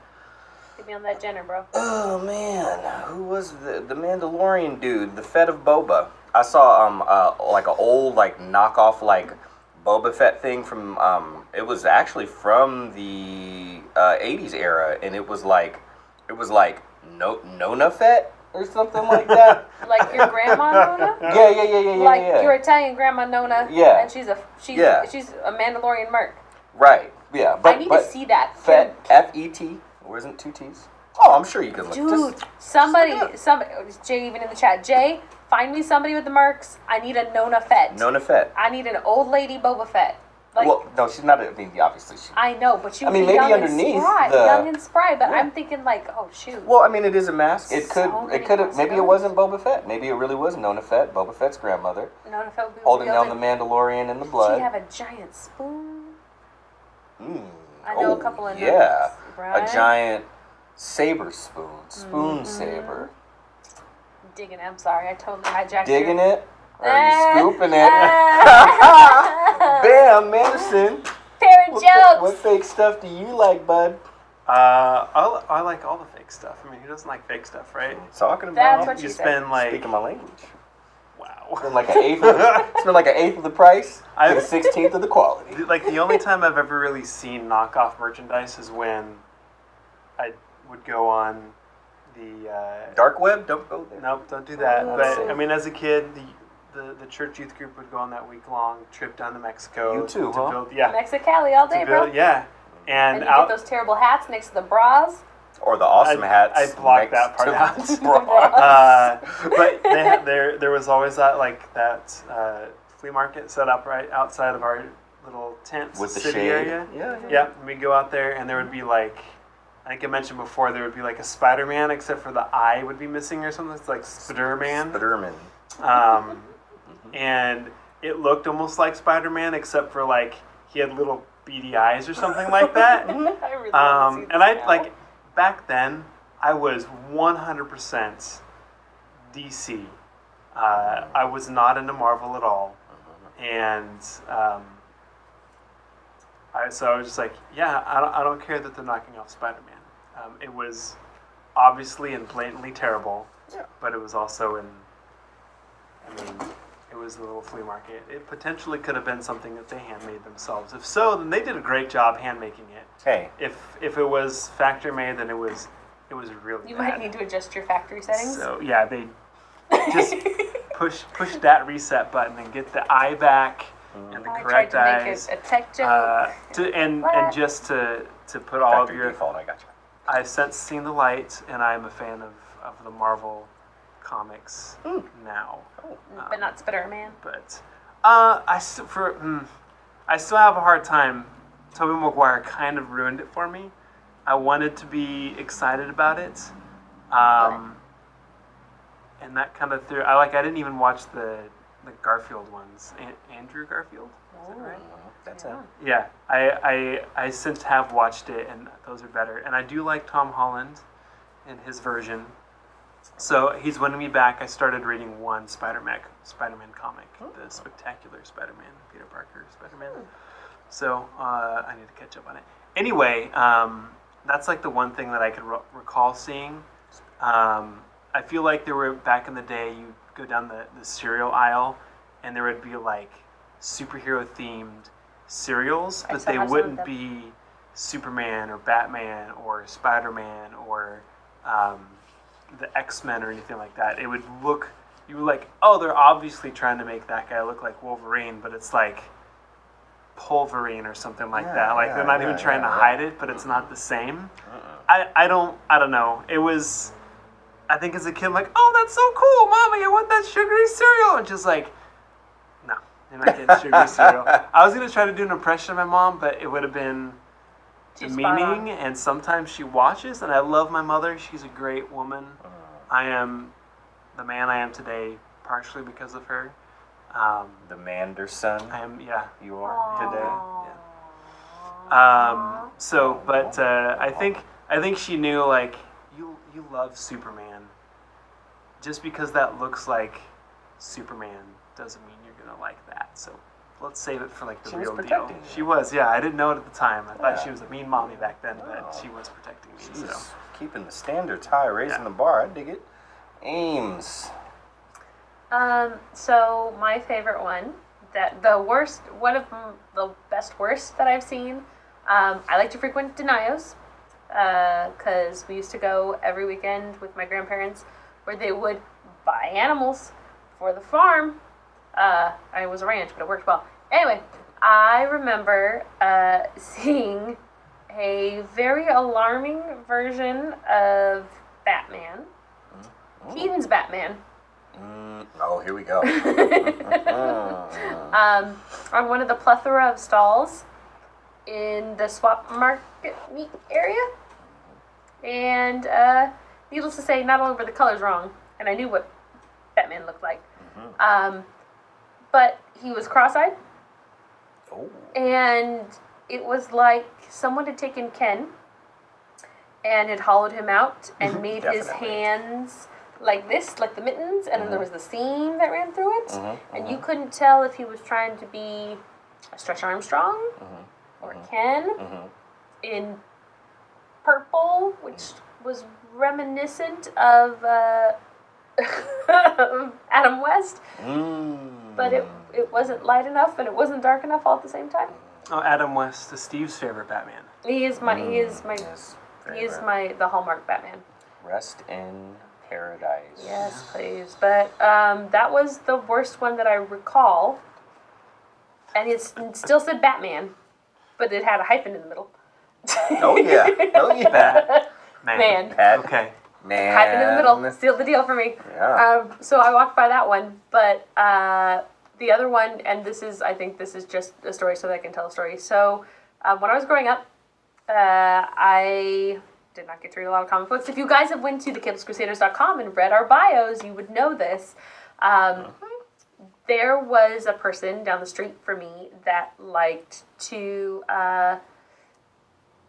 Get me on that Jenner, bro. oh man, who was the Mandalorian dude, the Fett of Boba? I saw like an old like knockoff like Boba Fett thing from it was actually from the 80s era, and it was like Nona Fett or something like that. Like your grandma Nona? Yeah. Like your Italian grandma Nona. Yeah. And she's a Mandalorian merc. Right. Yeah. But I need to see that. Fett, F-E-T, or isn't 2 T's? Oh, I'm sure you can look. Dude, Just somebody, look it Jay even in the chat. Jay, find me somebody with the mercs. I need a Nona Fett. Nona Fett. I need an old lady Boba Fett. Like, Well, no, she's not. I mean, obviously she. I know, but she I was mean, maybe young underneath and spry, the- young and spry. But Yeah. I'm thinking like, oh shoot. Well, I mean, it is a mask. It So could. many It could have. Maybe it possibilities. wasn't Boba Fett. Maybe it really was Nona Fett, Boba Fett's grandmother, Nona Fett would be holding down the wielding- Mandalorian in the She'd blood. have a giant spoon. Mm. I know Oh, a couple of yeah, Nonas, right? a giant saber spoon saber. Digging it. I'm sorry, I totally hijacked. Digging your... it? Or are you scooping it? Bam, Manderson. Pair of jokes. What fake stuff do you like, bud? I like all the fake stuff. I mean, who doesn't like fake stuff, right? Talking about. That's what You she spend said. like Speaking my language. wow. Spend like an eighth. Spend like an eighth of the price. I've- For the 16th of the quality. Like the only time I've ever really seen knockoff merchandise is when I would go on the Dark web, don't go there. nope, don't do that. Oh, But that's I mean, as a kid, the church youth group would go on that week-long trip down to Mexico. You too, to huh? build, yeah, Mexicali all day, to build, bro. yeah, And and you out. get those terrible hats next to the bras. Or the awesome hats. I blocked next that part to out. the bra. But they had, there was always that flea market set up right outside of our little tent With the city shade. area. Yeah. Yeah, and we'd go out there, and there would be like, I think I mentioned before, there would be like a Spider-Man, except for the eye would be missing or something. It's like Spider-Man. Spiderman. And it looked almost like Spider-Man, except for like he had little beady eyes or something like that. I really want to see And this I now. like back then I was 100% DC. I was not into Marvel at all, and so I was just like, yeah, I don't care that they're knocking off Spider-Man. It was obviously and blatantly terrible, Yeah. but it was also it was a little flea market. It potentially could have been something that they handmade themselves. If so, then they did a great job handmaking it. Hey. If it was factory made, then it was really You bad. might need to adjust your factory settings. So yeah, they just push that reset button and get the eye back and the I tried correct to make eyes. it a tech joke. And What? just to put all of Factory your default, I got you. I've since seen the light, and I'm a fan of the Marvel comics now. But not Spider-Man. But I still have a hard time. Tobey Maguire kind of ruined it for me. I wanted to be excited about it, and that kind of threw. I didn't even watch the Garfield ones. Andrew Garfield, is that right? That's it. Yeah, I since have watched it, and those are better. And I do like Tom Holland and his version. So he's winning me back. I started reading one Spider-Man comic, the Spectacular Spider-Man, Peter Parker Spider-Man. So I need to catch up on it. Anyway, that's like the one thing that I could recall seeing. I feel like there were, back in the day, you go down the cereal aisle, and there would be like superhero themed cereals, but they wouldn't be Superman or Batman or Spider-Man or the X-Men or anything like that. It would look, you were like, oh, they're obviously trying to make that guy look like Wolverine, but it's like Pulverine or something like that. Like they're not even trying to hide it, but it's not the same. I don't know. It was, I think as a kid, like, oh, that's so cool, Mommy, I want that sugary cereal. And just like, no, you're not getting sugary cereal. I was going to try to do an impression of my mom, but it would have been demeaning, and sometimes she watches, and I love my mother. She's a great woman. I am the man I am today partially because of her. The Manderson. I am, yeah. You are today. Yeah. But I think she knew, like, you love Superman. Just because that looks like Superman doesn't mean you're gonna like that. So let's save it for like the real deal. She was, yeah. I didn't know it at the time. I thought she was a mean mommy back then, but she was protecting me. She's So keeping the standards high, raising the bar. I dig it. Ames. So my favorite one, one of the best worst that I've seen. I like to frequent Denios, because we used to go every weekend with my grandparents, where they would buy animals for the farm. It was a ranch, but it worked well. Anyway, I remember seeing a very alarming version of Batman. Keaton's Batman. Oh, here we go. On one of the plethora of stalls in the swap market meat area. And needless to say, not only were the colors wrong, and I knew what Batman looked like, but he was cross-eyed. Oh. And it was like someone had taken Ken and had hollowed him out and made his hands like this, like the mittens, and then there was the seam that ran through it, and you couldn't tell if he was trying to be a Stretch Armstrong or Ken in purple, which was reminiscent of Adam West, but it wasn't light enough and it wasn't dark enough all at the same time. Oh, Adam West is Steve's favorite Batman. He is the Hallmark Batman. Rest in paradise. Yes, please. But that was the worst one that I recall, and it still said Batman, but it had a hyphen in the middle. Oh yeah. Man. Okay. Man. Hyphen in the middle. Sealed the deal for me. Yeah. So I walked by that one, but the other one, and I think this is just a story so that I can tell a story. So when I was growing up, I did not get to read a lot of comic books. If you guys have went to thecampuscrusaders.com and read our bios, you would know this. There was a person down the street from me that liked to,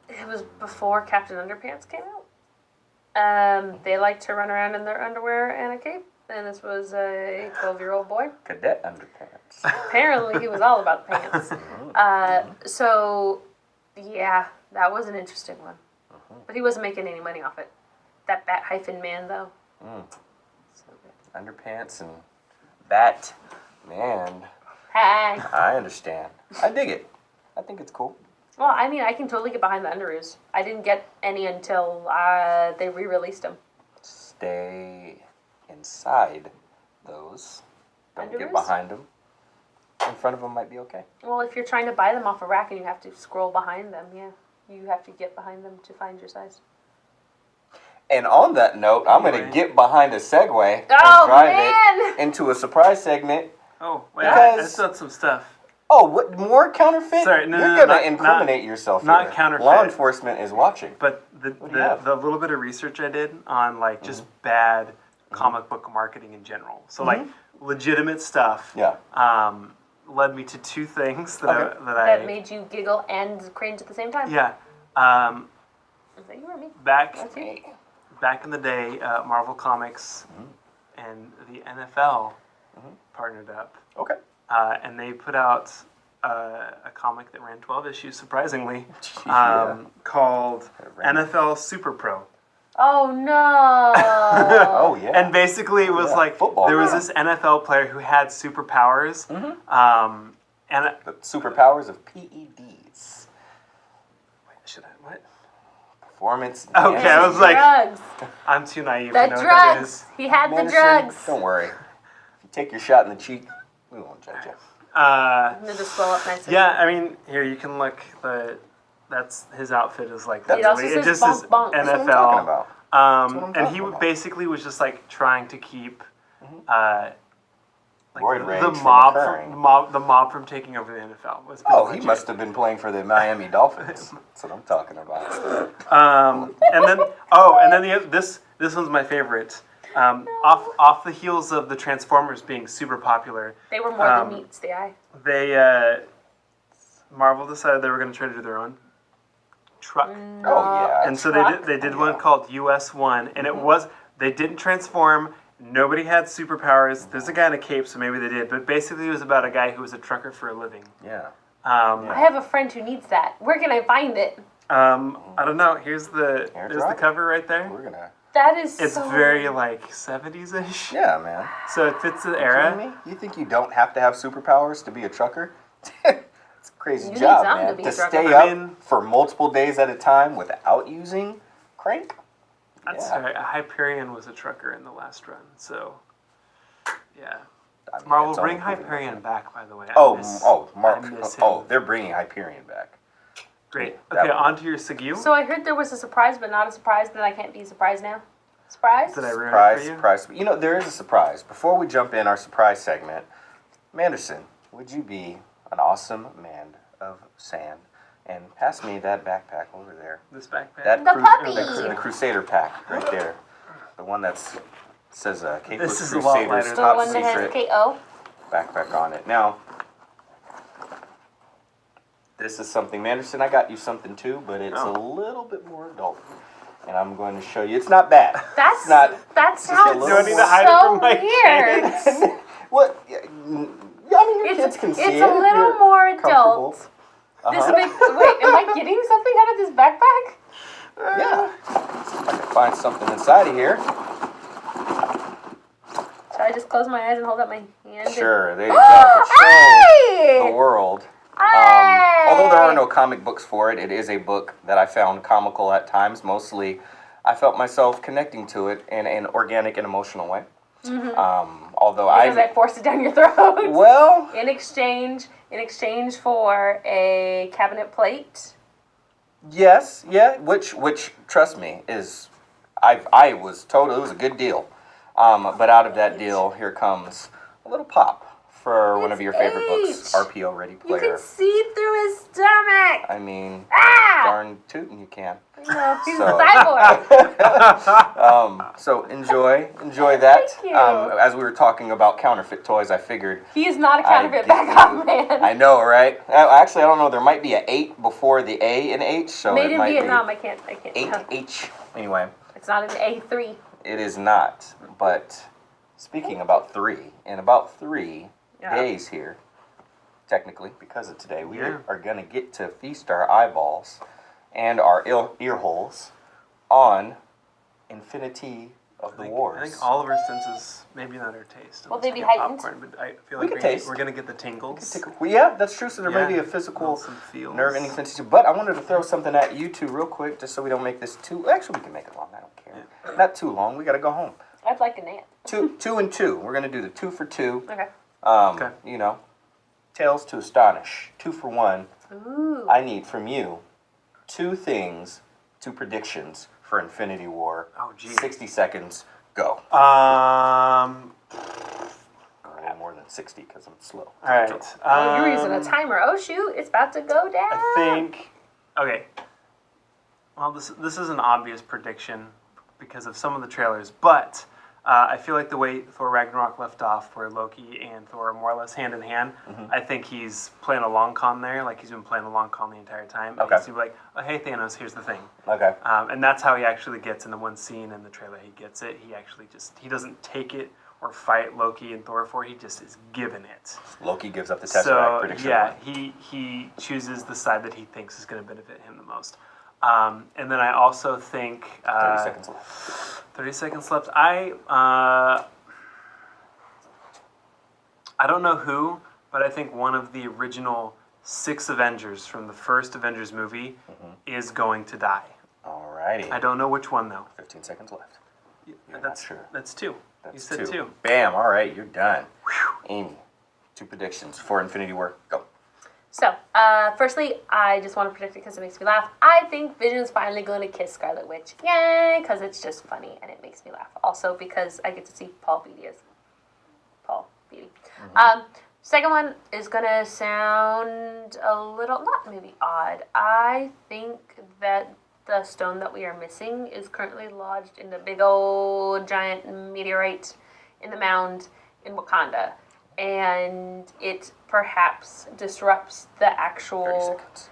it was before Captain Underpants came out. They liked to run around in their underwear and a cape, and this was a 12-year-old boy. Cadet Underpants. Apparently he was all about the pants. So, yeah, that was an interesting one. But he wasn't making any money off it. That Bat hyphen man, though. So good. Underpants and Bat man. Hey. I understand. I dig it. I think it's cool. Well, I mean, I can totally get behind the Underoos. I didn't get any until they re-released them. Stay inside those. Don't get Underoos? behind them. In front of them might be okay. Well, if you're trying to buy them off a rack and you have to scroll behind them, yeah. You have to get behind them to find your size. And on that note, I'm going to get behind a Segway and drive it into a surprise segment. Oh, wait, I still had some stuff. Oh, what more counterfeit? Sorry, no, You're no, going to incriminate yourself not here. counterfeit. Law enforcement is watching. But the little bit of research I did on like just bad comic book marketing in general. So like legitimate stuff. Yeah. Led me to two things that made you giggle and cringe at the same time. Yeah. Is that you or me? Back in the day, Marvel Comics and the NFL partnered up. Okay. And they put out a comic that ran 12 issues, surprisingly, called NFL Super Pro. Oh, no. Oh, yeah. And basically it was like football. There was this NFL player who had superpowers. And the superpowers of PEDs. What? Performance. Okay, I was like, drugs. I'm too naive The to know what that drugs. is. He had the Manderson, drugs. Don't worry. If you take your shot in the cheek, we won't judge you. I'm gonna just slow up nice. Yeah, I mean, here you can look. That's his outfit is like. It also says just bonk, is bonk. That's what I'm NFL. talking about. And he basically was just like trying to keep Roid rage the from mob occurring. the mob from taking over the NFL. Was Oh, pretty he much must have been playing for the Miami Dolphins. That's what I'm talking about. and then this one's my favorite. Off the heels of the Transformers being super popular, They were more than meets the eye. they Marvel decided they were going to try to do their own truck. Oh, yeah. And so truck? they did one called US1, and they didn't transform. Nobody had superpowers. There's a guy in a cape, so maybe they did. But basically, it was about a guy who was a trucker for a living. Yeah. I have a friend who needs that. Where can I find it? I don't know. There's the cover right there. We're gonna. That is It's so... very like 70s-ish. Yeah, man. So it fits the Kidding era. me? You think you don't have to have superpowers to be a trucker? It's a crazy You need job, some man. to be a To trucker. stay up for multiple days at a time without using crank. That's right. Hyperion was a trucker in the last run. So yeah. I mean, Marvel, it's bring only proven Hyperion nothing. back, by the way. Mark. I miss Oh, him. they're bringing Hyperion back. Great. That Okay, one. on to your Seguin. So I heard there was a surprise, but not a surprise. Then I can't be surprised now. Surprise? Did I ruin it for you? Surprise. You know, there is a surprise. Before we jump in our surprise segment, Manderson, would you be an awesome man of sand and pass me that backpack over there? This backpack. That The puppy! the Crusader pack right there. The one that says Capeless This is a lot Crusaders lighter. The top one that has secret KO. backpack on it. Now, this is something, Manderson, I got you something too, but it's a little bit more adult. And I'm going to show you. It's not bad. That just a sounds little Do I need to hide it from my so weird. What? Yeah, I mean, your kids can see it. It's a little You're more comfortable. adult. This big. Wait, am I getting something out of this backpack? Yeah. See if I can find something inside of here. Should I just close my eyes and hold up my hand? Sure, there you go. Show the world. Although there are no comic books for it, it is a book that I found comical at times. Mostly, I felt myself connecting to it in an organic and emotional way. Although Because I forced it down your throat. well, In exchange for a cabinet plate. yes, yeah. Which trust me, is I was told it was a good deal. But out of that deal, here comes a little pop for one of your favorite books, RPO Ready You Player. can see through his stomach. I mean, Ah! darn tootin' you can. No, he's So- a cyborg. So enjoy that. Thank you. As we were talking about counterfeit toys, I figured. He is not a counterfeit I back off man. I know, right? Actually, I don't know. There might be an 8 before the A in H, so Made it in might Vietnam. be I can't. 8H. Anyway, It's not an A3. it is not. But speaking about 3, in about 3 days here, technically, because of today, we are going to get to feast our eyeballs and our ear holes on Infinity of the Wars. I think all of our senses, maybe not our taste. Will unless they we be get heightened? popcorn, but I feel We like can taste. we're gonna get the tingles. Well, yeah, that's true. So there may Yeah. be a physical Some feels. nerve ending sensitivity. But I wanted to throw something at you two real quick, just so we don't make this too. Actually, we can make it long. I don't care. Not too long. We got to go home. I'd like a nap. Two and two. We're gonna do the 2 for 2. Okay. Okay. You know, tales to astonish. 2 for 1. Ooh. I need from you 2 things, 2 predictions for Infinity War. Oh, geez. 60 seconds, go. A little more than 60 because I'm slow. All right. Oh, you're using a timer. Oh, shoot. It's about to go down. I think. Okay. Well, this is an obvious prediction because of some of the trailers, but I feel like the way Thor Ragnarok left off, where Loki and Thor are more or less hand in hand, I think he's playing a long con there. Like he's been playing a long con the entire time. Okay. He's gonna be like, oh, hey Thanos, here's the thing. Okay. And that's how he actually gets in the one scene in the trailer. He gets it. He actually he doesn't take it or fight Loki and Thor for. He just is given it. Loki gives up the Tesseract So prediction. yeah, he chooses the side that he thinks is going to benefit him the most. And then I also think 30 seconds left. 30 seconds left. I don't know who, but I think one of the original 6 Avengers from the first Avengers movie is going to die. Alrighty. I don't know which one though. 15 seconds left. You're that's not sure. That's 2. That's You said 2. Bam. All right, you're done. Amy, 2 predictions for Infinity War. Go. So, firstly, I just want to predict it because it makes me laugh. I think Vision's finally going to kiss Scarlet Witch. Yay! Because it's just funny and it makes me laugh. Also because I get to see Paul Beatty as Paul Beatty. Second one is going to sound a little, not maybe odd. I think that the stone that we are missing is currently lodged in the big old giant meteorite in the mound in Wakanda. And it perhaps disrupts the 30 actual seconds.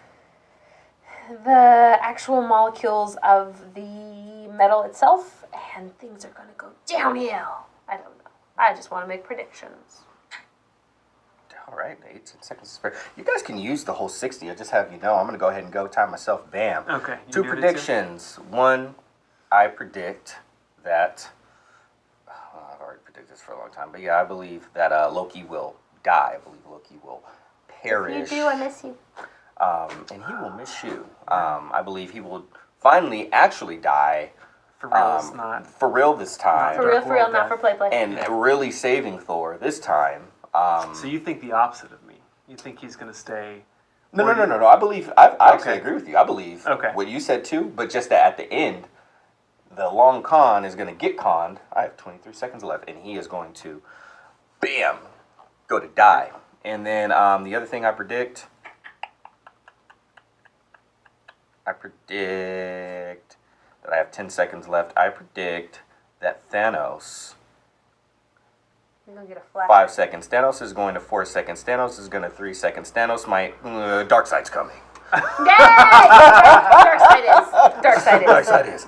molecules of the metal itself, and things are going to go downhill. I don't know. I just want to make predictions. All right, 18 seconds to spare. You guys can use the whole 60. I just have you know. I'm going to go ahead and go time myself. Bam. Okay. 2 predictions. One, I predict that. I've already predicted this for a long time, but yeah, I believe that Loki will die. I believe Loki will perish. If you do, I miss you. And he will miss you. I believe he will finally actually die. For real, it's not. For real this time. For real, not for play. And really saving Thor this time. So you think the opposite of me? You think he's going to stay? No. I believe, I actually agree with you. I believe what you said too, but just that at the end, the long con is going to get conned. I have 23 seconds left, and he is going to, bam, go to die. And then the other thing I predict that I have 10 seconds left. I predict that Thanos... You're going to get a flash. 5 seconds. Thanos is going to 4 seconds. Thanos is going to 3 seconds. Thanos might... Darkseid's coming. Yay! Dark side is.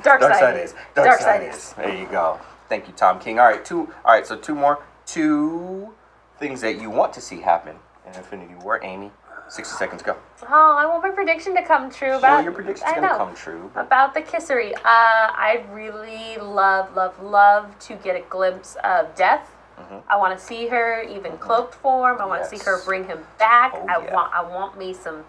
There you go. Thank you, Tom King. All right, so 2 more. 2 things that you want to see happen in Infinity War. Amy, 60 seconds, go. Oh, I want my prediction to come true about... Well, your prediction's going to come true. But... About the kissery. I'd really love to get a glimpse of Death. I want to see her even cloaked form. I want to see her bring him back. I want me some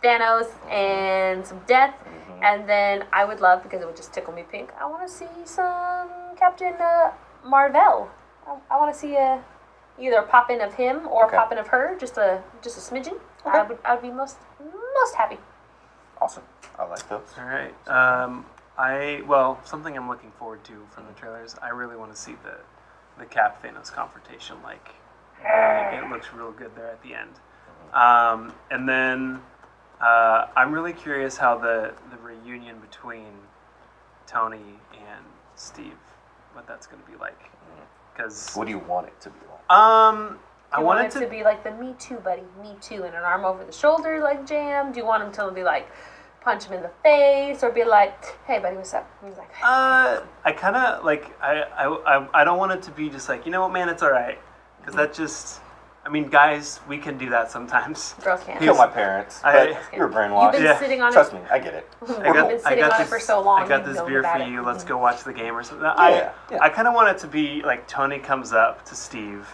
Thanos and some Death. And then I would love, because it would just tickle me pink, I want to see some Captain Marvel. I want to see either a pop-in of him or a pop-in of her, just a smidgen. I would be most happy. Awesome. I like those. All right. Something I'm looking forward to from the trailers. I really want to see the Cap Thanos confrontation. Like, it looks real good there at the end. And then I'm really curious how the reunion between Tony and Steve, what that's going to be like. Because what do you want it to be like? I want it to be like the Me Too, buddy, Me Too, and an arm over the shoulder like jam. Do you want him to be like punch him in the face, or be like, hey buddy, what's up? And he's like, I kind of like, I don't want it to be just like, you know what, man, it's all right, because that just, I mean, guys, we can do that sometimes. Girls can't. Kill my parents, but you're brainwashed. You've been sitting on Trust me, I get it. You've been sitting on it for so long. I got this beer for you. Let's go watch the game or something. Yeah. I kind of want it to be like Tony comes up to Steve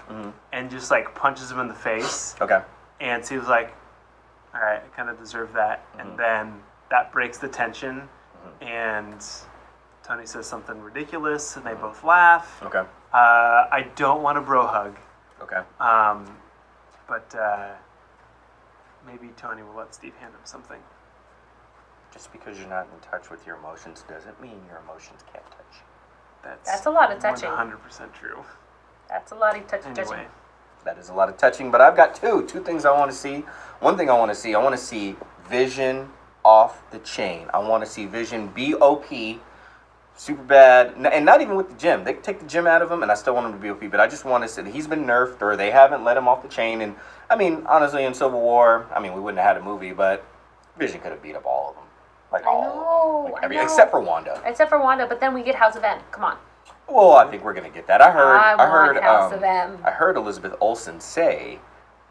and just like punches him in the face. Okay. And Steve's like, all right, I kind of deserve that. And then that breaks the tension. And Tony says something ridiculous, and they both laugh. Okay. I don't want a bro hug. Okay. But maybe Tony will let Steve hand him something. Just because you're not in touch with your emotions doesn't mean your emotions can't touch you. That's a lot of touching. 100% true. That's a lot of touching. Anyway. That is a lot of touching, but I've got two things I want to see. One thing I want to see Vision off the chain. I want to see Vision BOP, super bad, and not even with the gym. They can take the gym out of him, and I still want him to be OP, but I just want to see that he's been nerfed, or they haven't let him off the chain. And I mean, honestly, in Civil War, I mean, we wouldn't have had a movie, but Vision could have beat up all of them. Like all of them. Like except for Wanda. Except for Wanda, but then we get House of M. Come on. Well, I think we're gonna get that. I heard House of M. I heard Elizabeth Olsen say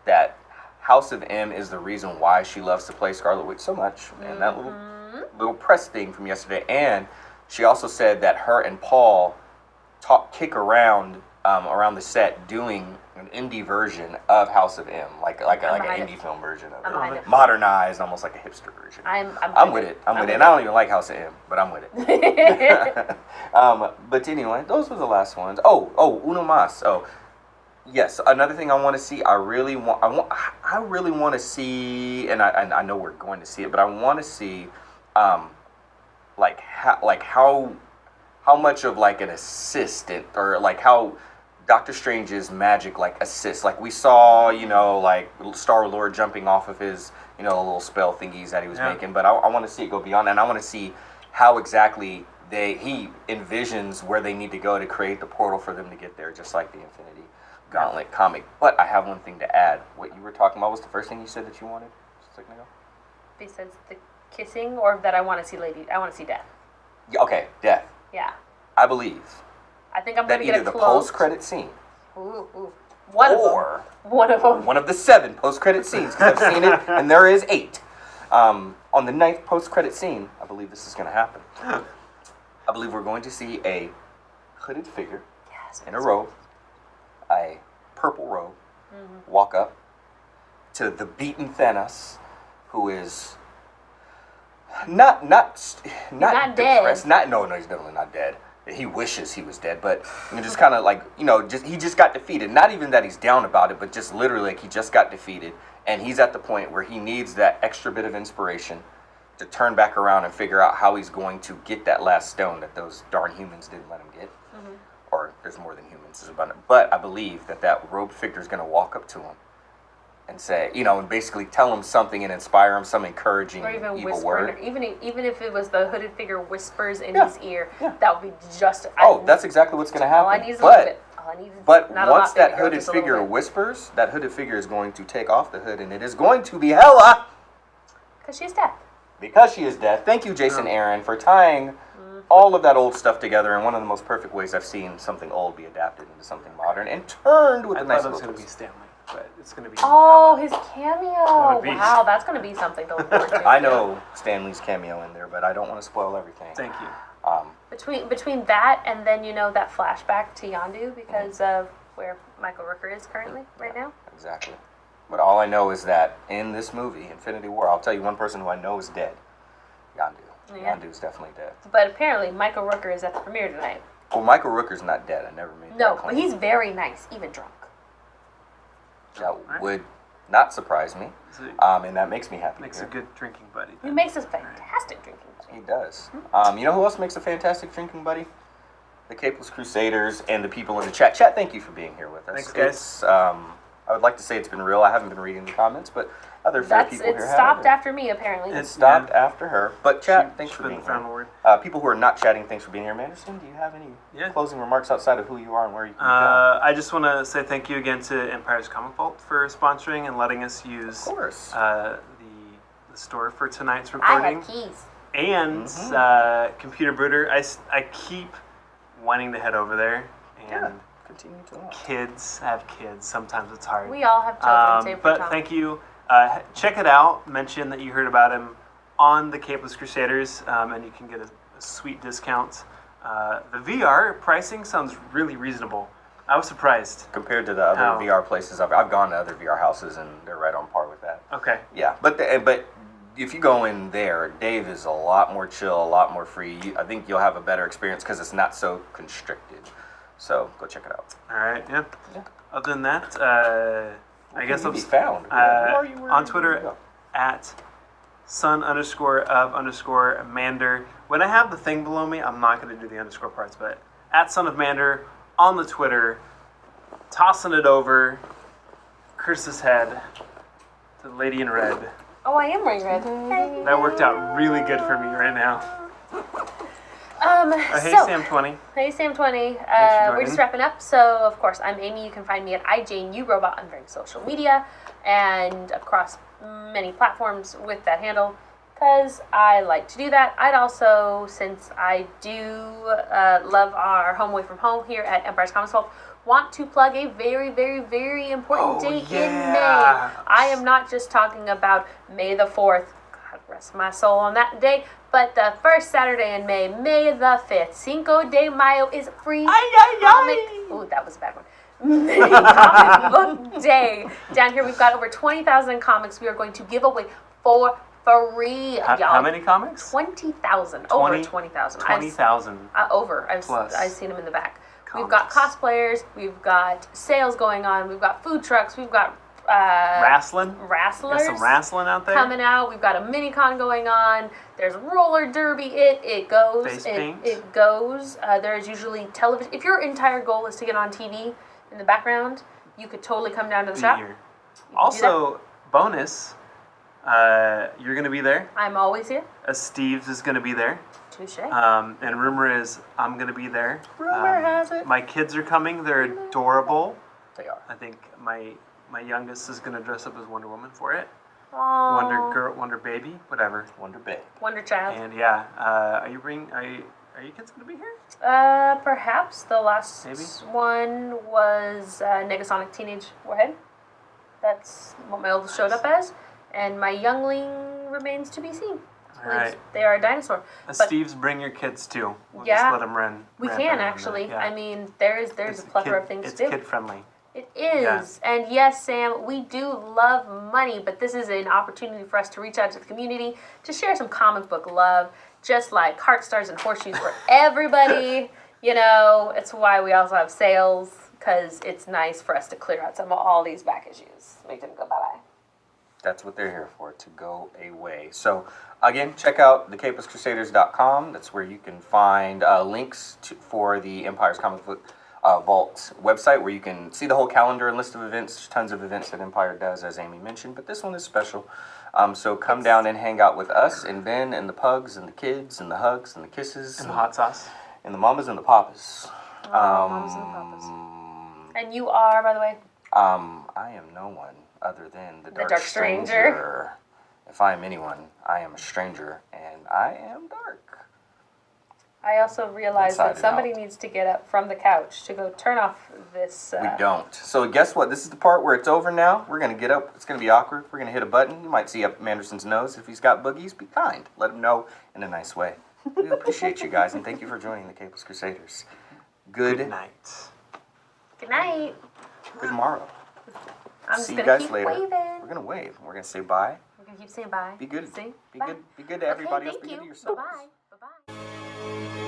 that House of M is the reason why she loves to play Scarlet Witch so much, and that little press thing from yesterday. And she also said that her and Paul kick around the set doing an indie version of House of M, like an indie film version of it, modernized, almost like a hipster version. I'm with it. I'm with it. And I don't even like House of M, but I'm with it. But anyway, those were the last ones. Oh, uno más. Oh, yes. Another thing I want to see. I really want to see, and I know we're going to see it, but I want to see, how much of like an assistant, or like how Doctor Strange's magic like assists. Like we saw, like Star-Lord jumping off of his, little spell thingies that he was making. But I want to see it go beyond that. And I want to see how exactly he envisions where they need to go to create the portal for them to get there, just like the Infinity Gauntlet comic. But I have one thing to add. What you were talking about was the first thing you said that you wanted just a second ago? Besides the kissing, or that I want to see Death. Okay, Death. Yeah. I believe. I think I'm going to get either the post-credit scene, one of them, one of the 7 post-credit scenes, because I've seen it, and there is 8. On the 9th post-credit scene, I believe this is going to happen. I believe we're going to see a hooded figure in a robe, a purple robe, walk up to the beaten Thanos, who is not depressed. Dead. No, he's definitely not dead. He wishes he was dead, but just kind of like, he just got defeated. Not even that he's down about it, but just literally like he just got defeated, and he's at the point where he needs that extra bit of inspiration to turn back around and figure out how he's going to get that last stone that those darn humans didn't let him get. Or there's more than humans, there's abundant. But I believe that robed figure is going to walk up to him and say, and basically tell him something and inspire him, some encouraging or even evil whisper, word. Even if it was the hooded figure whispers in his ear, that would be just. That's exactly what's going to happen. All I need is a little bit. But once that hooded figure whispers, that hooded figure is going to take off the hood, and it is going to be Hela. Because she's Death. Because she is Death. Thank you, Jason Aaron, for tying all of that old stuff together in one of the most perfect ways I've seen something old be adapted into something modern and turned with a nice I thought it was little going to be twist. Stanley, but it's going to be His cameo. Wow, that's going to be something to look forward to. I know Stanley's cameo in there, but I don't want to spoil everything. Thank you. Between that and then that flashback to Yondu, because of where Michael Rooker is currently right now. Exactly. But all I know is that in this movie, Infinity War, I'll tell you one person who I know is dead. Yondu. Yeah. Yondu's definitely dead. But apparently Michael Rooker is at the premiere tonight. Well, Michael Rooker's not dead. I never made that No, claim. but he's very nice, even drunk. That would not surprise me. And that makes me happy. Makes a good drinking buddy. He makes a fantastic drinking buddy. He does. You know who else makes a fantastic drinking buddy? The Capeless Crusaders and the people in the chat. Chat, thank you for being here with us. Thanks, guys. It's, I would like to say it's been real. I haven't been reading the comments, but other fair people here have. It stopped after me, apparently. It stopped after her. But chat, thanks for being found here. word. People who are not chatting, thanks for being here. Manderson, do you have any closing remarks outside of who you are and where you can go? I just want to say thank you again to Empire's Comic Vault for sponsoring and letting us use the store for tonight's recording. I have keys. And Computer Brooder. I keep wanting to head over there. And continue to I have kids. Sometimes it's hard. We all have children, save for But Tom. thank you. Check it out. Mention that you heard about him on the Capeless Crusaders, and you can get a sweet discount. The VR pricing sounds really reasonable. I was surprised. Compared to the other VR places, I've gone to other VR houses, and they're right on par with that. Okay. Yeah, but if you go in there, Dave is a lot more chill, a lot more free. I think you'll have a better experience because it's not so constricted. So go check it out. All right. Yeah. Other than that, I guess I'll be found on Twitter at son_of_Mander. When I have the thing below me, I'm not going to do the underscore parts, but at son of Mander on the Twitter, tossing it over Curtis's head to the lady in red. Oh, I am wearing red. Hey. That worked out really good for me right now. Hey, So, Sam20. hey, Sam20. for We're joining. just wrapping up. So, of course, I'm Amy. You can find me at iJaneURobot on various social media and across many platforms with that handle because I like to do that. I'd also, since I do love our home away from home here at Empire's Comics Vault, want to plug a very, very, very important date in May. I am not just talking about May the 4th. God rest my soul on that day. But the first Saturday in May, May the 5th, Cinco de Mayo is free comic. Ooh, that was a bad one. Comic book day. Down here, we've got over 20,000 comics we are going to give away for free, y'all. How many comics? 20,000. Over 20,000. 20,000. Over. Plus. I've seen them in the back. Comics. We've got cosplayers. We've got sales going on. We've got food trucks. We've got Wrestling? wrestlers Got some wrestling out there? coming out. We've got a mini con going on. There's roller derby. It goes. Face paint? It goes. There's usually television. If your entire goal is to get on TV in the background, you could totally come down to the Be shop. here. You can do Also, bonus, you're going to be there. that. I'm always here. Steve's is going to be there. Touche. And rumor is I'm going to be there. Rumor has it. My kids are coming. They're adorable. They are. I think my youngest is going to dress up as Wonder Woman for it. Aww. Wonder Girl, Wonder Baby, whatever. Wonder Babe. Wonder Child. And yeah, are you kids going to be here? Perhaps the last Maybe. one was Negasonic Teenage Warhead. That's what my oldest showed up as, and my youngling remains to be seen. All right. They are a dinosaur. But Steve's bring your kids too. We'll Yeah. just let them run. we ramp can around actually. there. Yeah. I mean, there's a plethora of things It's to do. kid friendly. It is. Yeah. And yes, Sam, we do love money, but this is an opportunity for us to reach out to the community to share some comic book love, just like heart stars and horseshoes for everybody. You know, it's why we also have sales, because it's nice for us to clear out some of all these back issues. Make them go bye-bye. That's what they're here for, to go away. So, again, check out thecapuscrusaders.com. That's where you can find links for the Empire's Comic Book Vault website, where you can see the whole calendar and list of events. There's tons of events that Empire does, as Amy mentioned, but this one is special. So come down and hang out with us and Ben and the pugs and the kids and the hugs and the kisses. And the hot sauce. And the mamas and the papas. Mamas and papas. And you are, by the way? I am no one other than the Dark Stranger. If I am anyone, I am a stranger, and I am dark. I also realized Inside that and somebody out. needs to get up from the couch to go turn off this. We don't. So guess what? This is the part where it's over now. We're going to get up. It's going to be awkward. We're going to hit a button. You might see up Manderson's nose. If he's got boogies, be kind. Let him know in a nice way. We appreciate you guys, and thank you for joining the Capeless Crusaders. Good night. Good night. Good morrow. I'm just See going you to guys keep later. waving. We're going to wave. We're going to say bye. We're going to keep saying bye. Be good. See? Be Bye. good. Be good to everybody else. Okay, Be thank good to you. yourself. Bye-bye. Bye-bye.